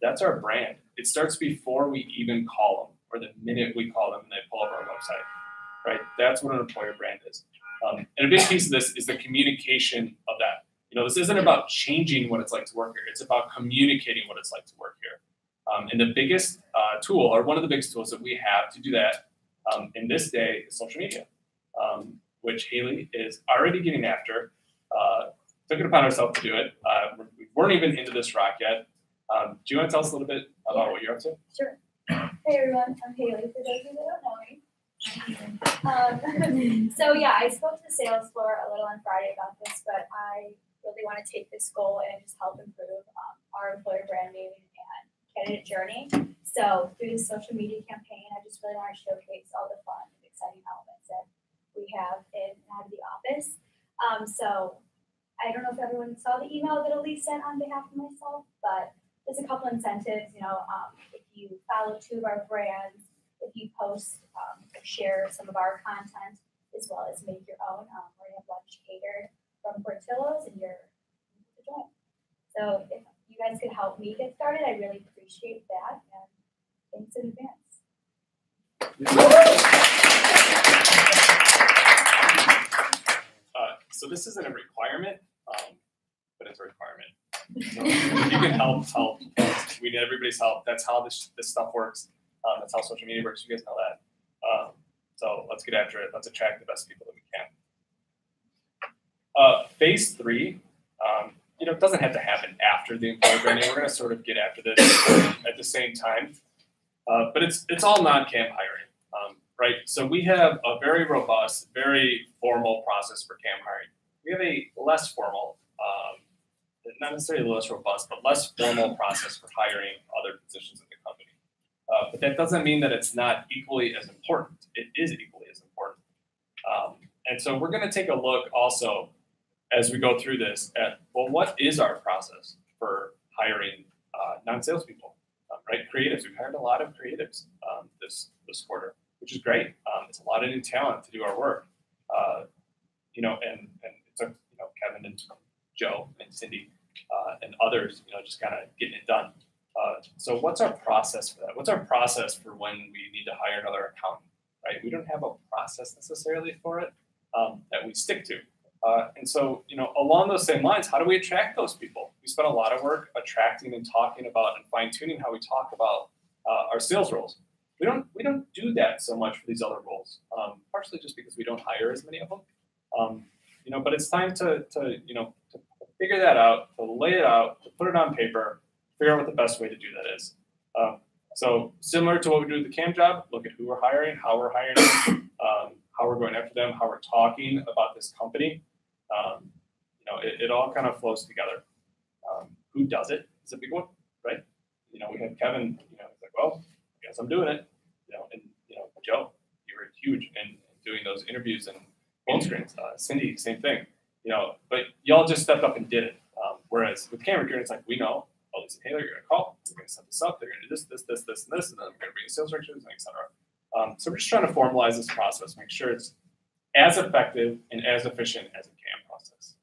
That's our brand. It starts before we even call them or the minute we call them and they pull up our website, right? That's what an employer brand is. And a big piece of this is the communication of that. This isn't about changing what it's like to work here. It's about communicating what it's like to work here. And the biggest tool, or one of the biggest tools that we have to do that in this day is social media, which Haley is already getting after. Took it upon herself to do it. We weren't even into this rock yet. Do you want to tell us a little bit about what you're up to? Sure. Hey everyone, I'm Haley, for those of you that don't know me. So yeah, I spoke to the sales floor a little on Friday about this, but I really want to take this goal and just help improve our employer branding and candidate journey. So through this social media campaign, I just really want to showcase all the fun and exciting elements that we have in and out of the office. So I don't know if everyone saw the email that Elise sent on behalf of myself, but there's a couple incentives. If you follow 2 of our brands, if you post or share some of our content, as well as make your own, we're gonna have lunch catered from Portillo's, and you're to join. So if you guys could help me get started, I really appreciate that, and thanks in advance. So this isn't a requirement, but it's a requirement. So if you can help. We need everybody's help. That's how this stuff works. That's how social media works. You guys know that. So let's get after it. Let's attract the best people that we can. Phase 3, it doesn't have to happen after the employer branding. We're going to sort of get after this at the same time. But it's all non-camp hiring, right? So we have a very robust, very formal process for camp hiring. We have a less formal, not necessarily less robust, but less formal process for hiring other positions in the company. But that doesn't mean that it's not equally as important. It is equally as important. And so we're going to take a look also as we go through this at, well, what is our process for hiring non-salespeople, right? Creatives. We've hired a lot of creatives this quarter, which is great. It's a lot of new talent to do our work. And it's Kevin and Joe and Cindy and others, just kind of getting it done. So what's our process for that? What's our process for when we need to hire another accountant, right? We don't have a process necessarily for it that we stick to. And so, along those same lines, how do we attract those people? We spend a lot of work attracting and talking about and fine-tuning how we talk about our sales roles. We don't do that so much for these other roles, partially just because we don't hire as many of them. But it's time to figure that out, to lay it out, to put it on paper, figure out what the best way to do that is. So similar to what we do with the CAM job, look at who we're hiring, how we're hiring them, how we're going after them, how we're talking about this company. It all kind of flows together. Who does it is a big one, right? We had Kevin, he's like, well, I guess I'm doing it. And Joe, you were huge in doing those interviews and phone screens. Cindy, same thing. But y'all just stepped up and did it. Whereas with Cam Recruiting, it's like, we know, Lisa Taylor, you're gonna call, we're gonna set this up, they're gonna do this, and this, and then we're gonna bring sales directors, et cetera. So we're just trying to formalize this process, make sure it's as effective and as efficient as a CAM process.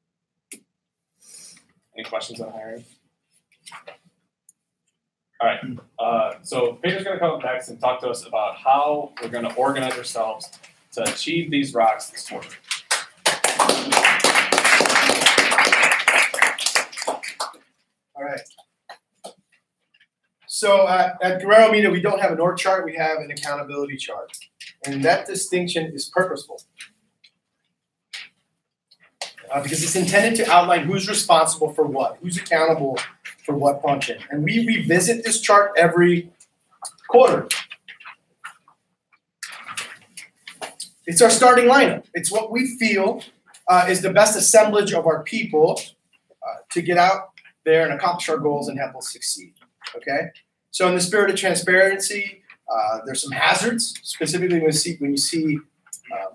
Any questions on hiring? All right, so Peter's gonna come up next and talk to us about how we're gonna organize ourselves to achieve these rocks this quarter. All right. So at Guerrero Media, we don't have an org chart, we have an accountability chart. And that distinction is purposeful. Because it's intended to outline who's responsible for what, who's accountable for what function. And we revisit this chart every quarter. It's our starting lineup. It's what we feel is the best assemblage of our people to get out there and accomplish our goals and help us succeed. Okay? So in the spirit of transparency, there's some hazards, specifically when you see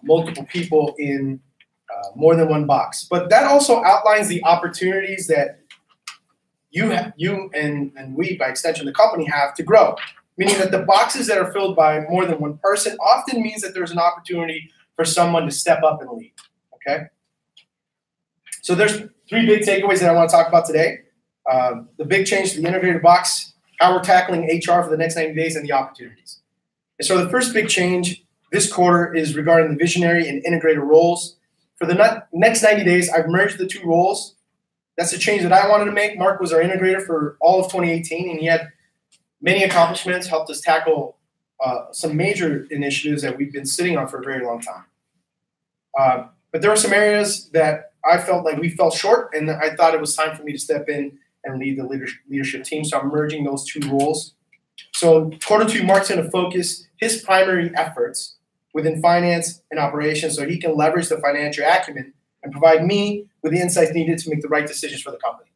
multiple people in more than one box. But that also outlines the opportunities that you and we, by extension, the company, have to grow. Meaning that the boxes that are filled by more than one person often means that there's an opportunity for someone to step up and lead. Okay? So there's 3 big takeaways that I want to talk about today. The big change to the integrated box, how we're tackling HR for the next 90 days, and the opportunities. And so the first big change this quarter is regarding the visionary and integrator roles. For the next 90 days, I've merged the 2 roles. That's a change that I wanted to make. Mark was our integrator for all of 2018, and he had many accomplishments, helped us tackle some major initiatives that we've been sitting on for a very long time. But there were some areas that I felt like we fell short, and I thought it was time for me to step in and lead the leadership team. So I'm merging those 2 roles. So quarter 2, Mark's going to focus his primary efforts within finance and operations so he can leverage the financial acumen and provide me with the insights needed to make the right decisions for the company.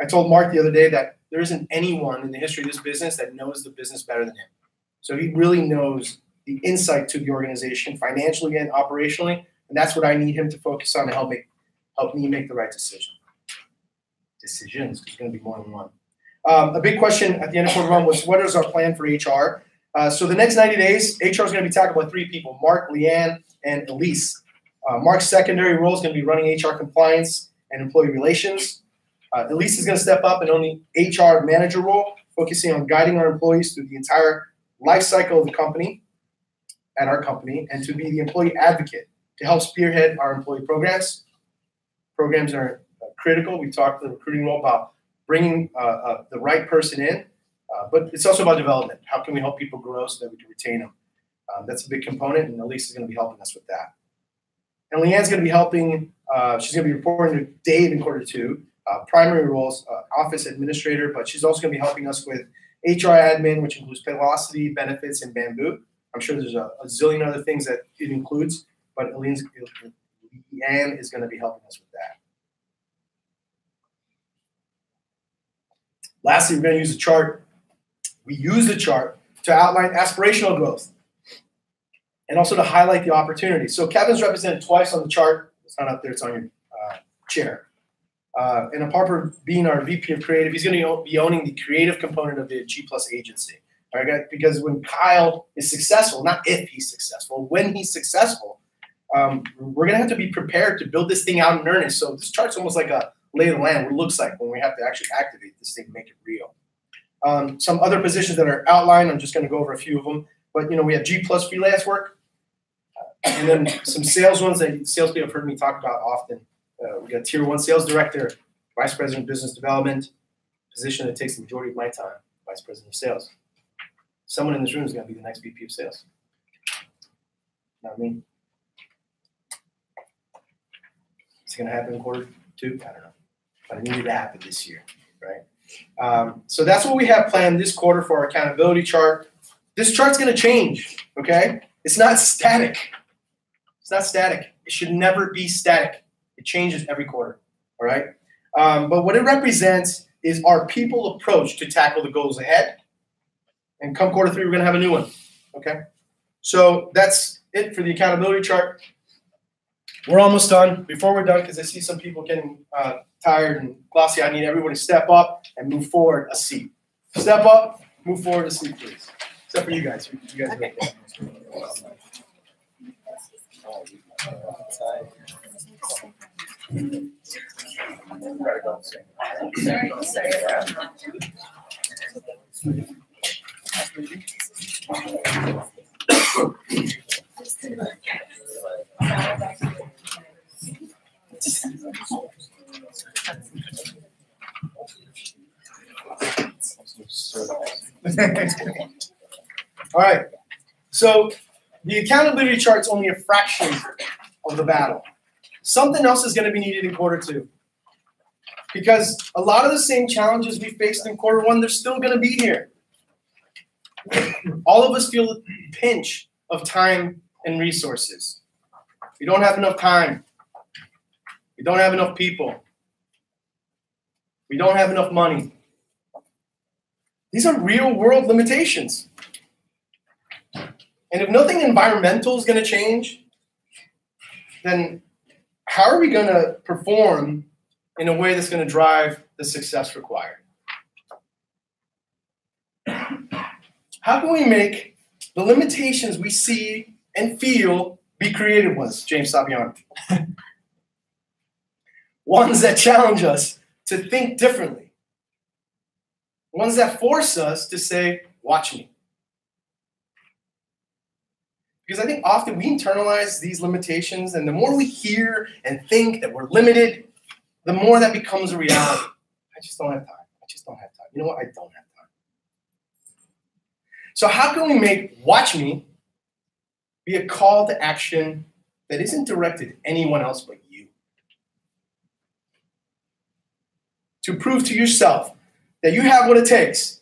I told Mark the other day that there isn't anyone in the history of this business that knows the business better than him. So he really knows the insight to the organization financially and operationally, and that's what I need him to focus on to help me make the right decision. Decisions, there's going to be more than one. A big question at the end of quarter 1 was, what is our plan for HR? So the next 90 days, HR is going to be tackled by 3 people, Mark, Leanne, and Elise. Mark's secondary role is going to be running HR compliance and employee relations. Elise is going to step up and own the HR manager role, focusing on guiding our employees through the entire life cycle of the company, at our company, and to be the employee advocate to help spearhead our employee programs. Programs are critical. We talked in the recruiting role about bringing the right person in, but it's also about development. How can we help people grow so that we can retain them? That's a big component, and Elise is going to be helping us with that. And Leanne's going to be helping She's going to be reporting to Dave in quarter 2. Primary roles, office administrator, but she's also going to be helping us with HR admin, which includes Paylocity, benefits, and Bamboo. I'm sure there's a zillion other things that it includes, but Leanne is going to be helping us with that. Lastly, we're going to use a chart. We use the chart to outline aspirational growth and also to highlight the opportunities. So Kevin's represented twice on the chart. It's not up there, it's on your chair. And apart from being our VP of Creative, he's going to be owning the creative component of the G Plus agency. All right, because when Kyle is successful, not if he's successful, when he's successful, we're going to have to be prepared to build this thing out in earnest. So this chart's almost like a lay of the land, what it looks like when we have to actually activate this thing, make it real. Some other positions that are outlined, I'm just going to go over a few of them. But, we have G Plus freelance work, and then some sales ones that salespeople have heard me talk about often. We got Tier 1 Sales Director, Vice President of Business Development, position that takes the majority of my time, Vice President of Sales. Someone in this room is going to be the next VP of Sales. You know what I mean? Is it going to happen in quarter 2? I don't know. But I needed to happen this year, right? So that's what we have planned this quarter for our accountability chart. This chart's going to change, okay? It's not static. It's not static. It should never be static. It changes every quarter, all right? But what it represents is our people approach to tackle the goals ahead. And come quarter 3, we're going to have a new one, okay? So that's it for the accountability chart. We're almost done. Before we're done, because I see some people getting tired and glossy, I need everyone to step up and move forward a seat. Step up, move forward a seat, please. Except for you guys. You guys are right there. All right. So the accountability chart's only a fraction of the battle. Something else is going to be needed in quarter 2. Because a lot of the same challenges we faced in quarter 1, they're still going to be here. All of us feel the pinch of time and resources. We don't have enough time. We don't have enough people. We don't have enough money. These are real world limitations. And if nothing environmental is going to change, then how are we going to perform in a way that's going to drive the success required? How can we make the limitations we see and feel be creative ones, James Saviano? Ones that challenge us to think differently. Ones that force us to say, watch me. Because I think often we internalize these limitations, and the more we hear and think that we're limited, the more that becomes a reality. I just don't have time. I just don't have time. You know what? I don't have time. So how can we make watch me be a call to action that isn't directed at anyone else but you? To prove to yourself that you have what it takes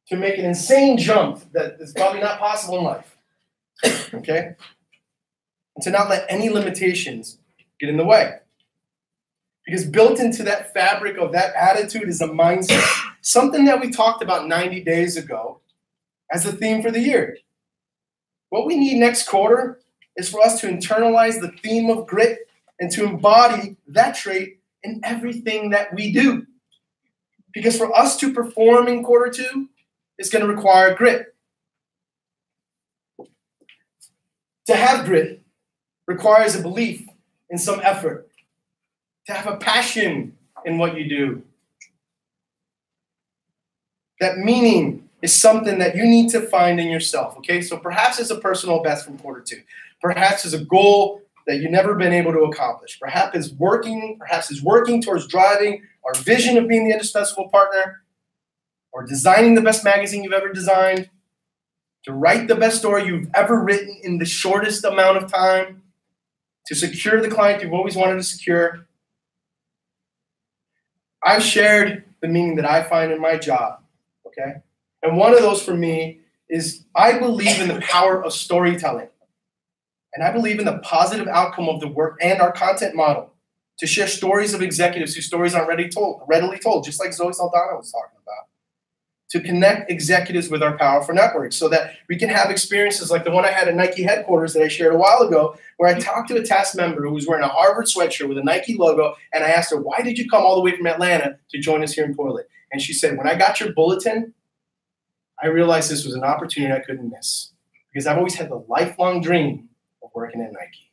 to make an insane jump that is probably not possible in life. Okay? And to not let any limitations get in the way. Because built into that fabric of that attitude is a mindset. Something that we talked about 90 days ago as the theme for the year. What we need next quarter is for us to internalize the theme of grit and to embody that trait in everything that we do. Because for us to perform in quarter 2 is going to require grit. To have grit requires a belief in some effort. To have a passion in what you do. That meaning is something that you need to find in yourself, okay? So perhaps it's a personal best from quarter 2. Perhaps it's a goal that you've never been able to accomplish. Perhaps it's working towards driving our vision of being the indispensable partner, or designing the best magazine you've ever designed, to write the best story you've ever written in the shortest amount of time, to secure the client you've always wanted to secure. I've shared the meaning that I find in my job, okay? And one of those for me is I believe in the power of storytelling. And I believe in the positive outcome of the work and our content model to share stories of executives whose stories aren't readily told, just like Zoe Saldana was talking about. To connect executives with our powerful networks so that we can have experiences like the one I had at Nike headquarters that I shared a while ago, where I talked to a task member who was wearing a Harvard sweatshirt with a Nike logo, and I asked her, why did you come all the way from Atlanta to join us here in Portland? And she said, when I got your bulletin, I realized this was an opportunity I couldn't miss because I've always had the lifelong dream of working at Nike.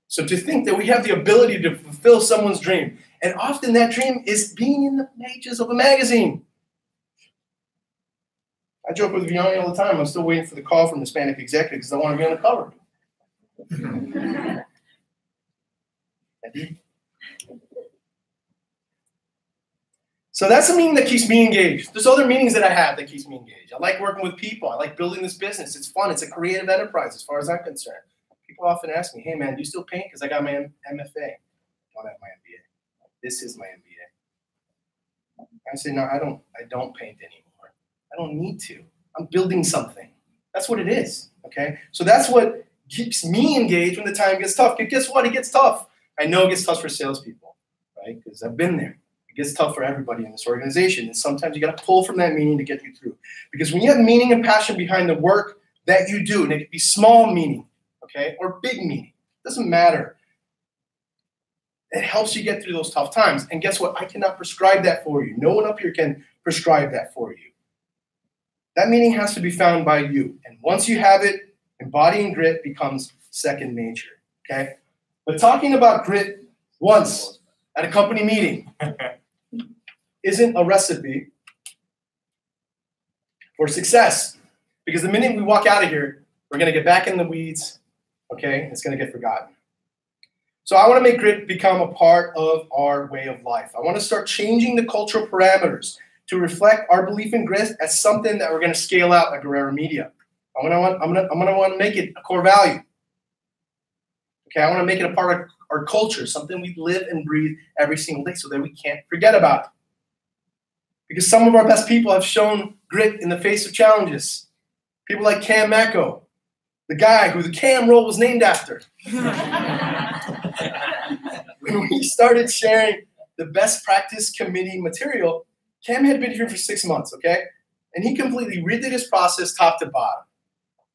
So to think that we have the ability to fulfill someone's dream, and often that dream is being in the pages of a magazine. I joke with Vianney all the time. I'm still waiting for the call from Hispanic executives because I want to be on the cover. So that's a meaning that keeps me engaged. There's other meanings that I have that keeps me engaged. I like working with people. I like building this business. It's fun. It's a creative enterprise as far as I'm concerned. People often ask me, hey, man, do you still paint? Because I got my MFA. I don't have my MBA. This is my MBA. I say, no, I don't paint anymore. I don't need to. I'm building something. That's what it is, okay? So that's what keeps me engaged when the time gets tough. Because guess what? It gets tough. I know it gets tough for salespeople, right? Because I've been there. It gets tough for everybody in this organization. And sometimes you got to pull from that meaning to get you through. Because when you have meaning and passion behind the work that you do, and it could be small meaning, okay, or big meaning, it doesn't matter. It helps you get through those tough times. And guess what? I cannot prescribe that for you. No one up here can prescribe that for you. That meaning has to be found by you. And once you have it, embodying grit becomes second nature, okay? But talking about grit once at a company meeting isn't a recipe for success. Because the minute we walk out of here, we're going to get back in the weeds, okay? And it's going to get forgotten. So I want to make grit become a part of our way of life. I want to start changing the cultural parameters to reflect our belief in grit as something that we're going to scale out at Guerrero Media. I'm gonna want to make it a core value. Okay, I want to make it a part of our culture, something we live and breathe every single day so that we can't forget about it. Because some of our best people have shown grit in the face of challenges. People like Cam Mecco, the guy who the Cam role was named after. When we started sharing the best practice committee material, Cam had been here for 6 months, okay? And he completely redid his process top to bottom.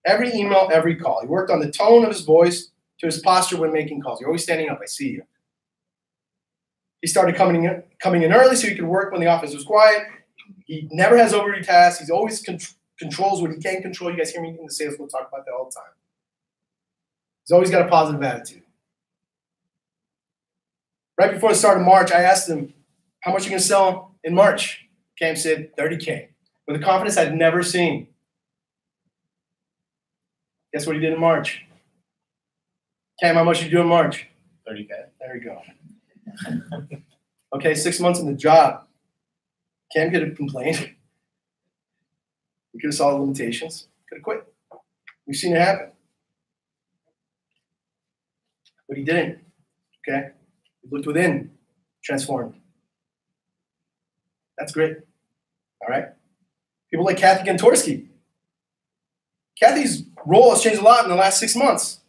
Every email, every call. He worked on the tone of his voice to his posture when making calls. You're always standing up, I see you. He started coming in early so he could work when the office was quiet. He never has overview tasks. He's always controls what he can control. You guys hear me in the sales, we'll talk about that all the time. He's always got a positive attitude. Right before the start of March, I asked him, how much are you going to sell in March? Cam said, 30K. With a confidence I'd never seen. Guess what he did in March? Cam, how much did you do in March? 30K. There we go. Okay, 6 months in the job. Cam could have complained. He could have saw the limitations. Could have quit. We've seen it happen. But he didn't. Okay? He looked within, transformed. That's great. All right? People like Kathy Gantorski. Kathy's role has changed a lot in the last 6 months.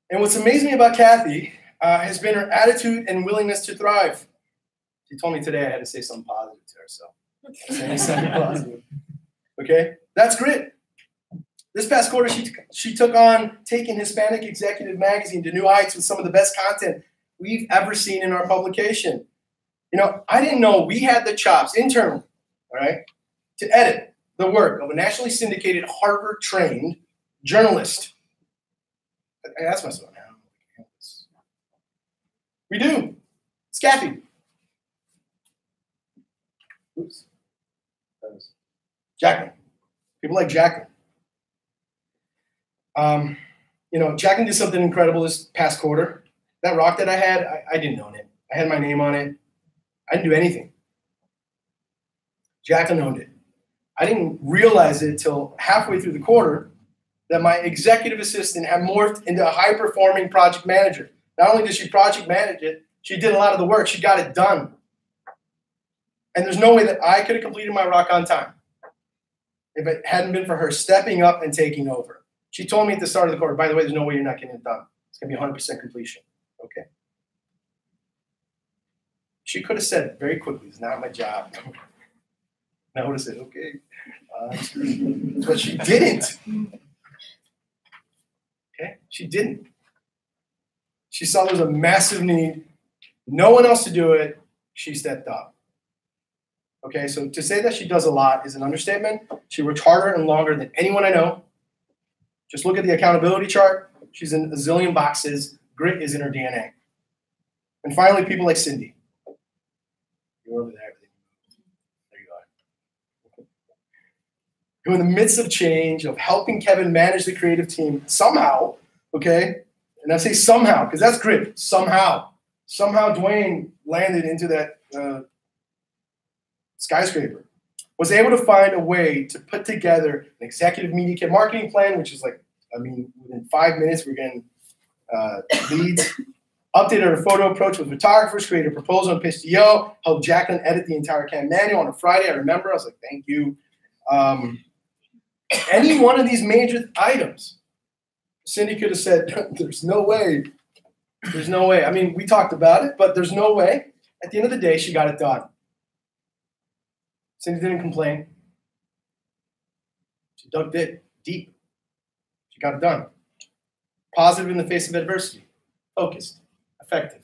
And what's amazed me about Kathy has been her attitude and willingness to thrive. She told me today I had to say something positive to her, so say something positive. Okay? That's grit. This past quarter, she took on taking Hispanic Executive Magazine to new heights with some of the best content we've ever seen in our publication. You know, I didn't know we had the chops internally, all right, to edit the work of a nationally syndicated, Harvard-trained journalist. I asked myself, man, we do. It's Kathy. Oops. Jacqueline. People like Jacqueline. You know, Jacqueline did something incredible this past quarter. That rock that I had, I didn't own it. I had my name on it. I didn't do anything. Jacqueline owned it. I didn't realize it till halfway through the quarter that my executive assistant had morphed into a high-performing project manager. Not only did she project manage it, she did a lot of the work. She got it done. And there's no way that I could have completed my rock on time if it hadn't been for her stepping up and taking over. She told me at the start of the quarter, by the way, there's no way you're not getting it done. It's going to be 100% completion. Okay. She could have said very quickly, it's not my job. And I would have said, okay, but she didn't. Okay, she didn't. She saw there was a massive need, no one else to do it, she stepped up. Okay, so to say that she does a lot is an understatement. She works harder and longer than anyone I know. Just look at the accountability chart. She's in a zillion boxes. Grit is in her DNA. And finally, people like Cindy. You're over there. There you are. Who in the midst of change, of helping Kevin manage the creative team, somehow, okay, and I say somehow, because that's grit, somehow Dwayne landed into that skyscraper, was able to find a way to put together an executive media kit marketing plan, which is like, I mean, within 5 minutes, we're getting leads, updated our photo approach with photographers, created a proposal and pitched to Yo, helped Jacqueline edit the entire CAM manual on a Friday. I remember, I was like, thank you. Any one of these major items, Cindy could have said, there's no way. There's no way. I mean, we talked about it, but there's no way. At the end of the day, she got it done. Cindy didn't complain. She dug deep. She got it done. Positive in the face of adversity. Focused. Effective.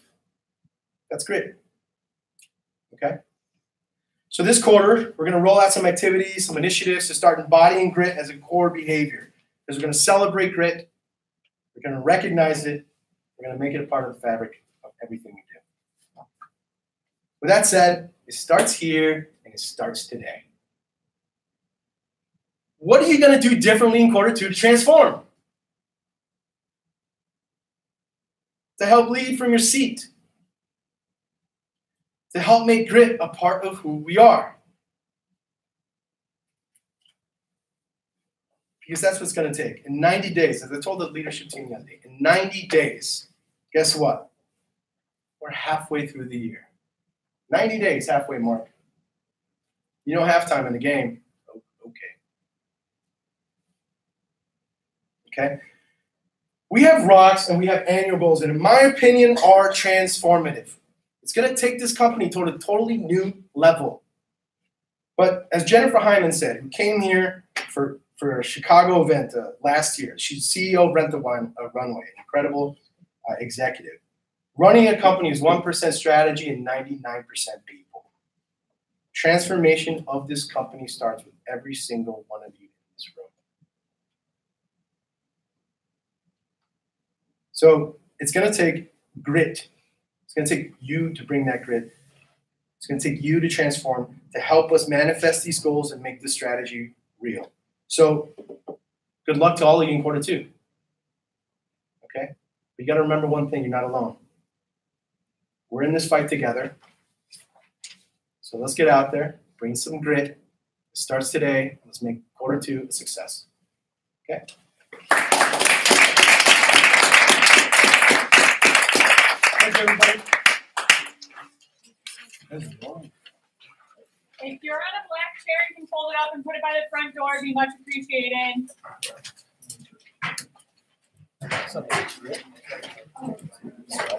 That's great. Okay? So this quarter, we're going to roll out some activities, some initiatives to start embodying grit as a core behavior. Because we're going to celebrate grit. We're going to recognize it. We're going to make it a part of the fabric of everything we do. With that said, it starts here and it starts today. What are you going to do differently in quarter two to transform? To help lead from your seat. To help make grit a part of who we are. Because that's what it's going to take. In 90 days, as I told the leadership team the other day, in 90 days, guess what? We're halfway through the year. 90 days, halfway mark. You know, halftime in the game. Okay? We have rocks and we have annual goals, and in my opinion, are transformative. It's going to take this company to a totally new level. But as Jennifer Hyman said, who came here for a Chicago event last year, she's CEO of Rent the Runway, an incredible executive. Running a company is 1% strategy and 99% people. Transformation of this company starts with every single one of you in this room. So it's going to take grit. It's going to take you to bring that grit. It's going to take you to transform, to help us manifest these goals and make this strategy real. So good luck to all of you in quarter two. Okay? But you got to remember one thing, you're not alone. We're in this fight together. So let's get out there, bring some grit. It starts today. Let's make quarter two a success. Okay? Thanks, everybody. If you're on a black chair, you can fold it up and put it by the front door. It'd be much appreciated.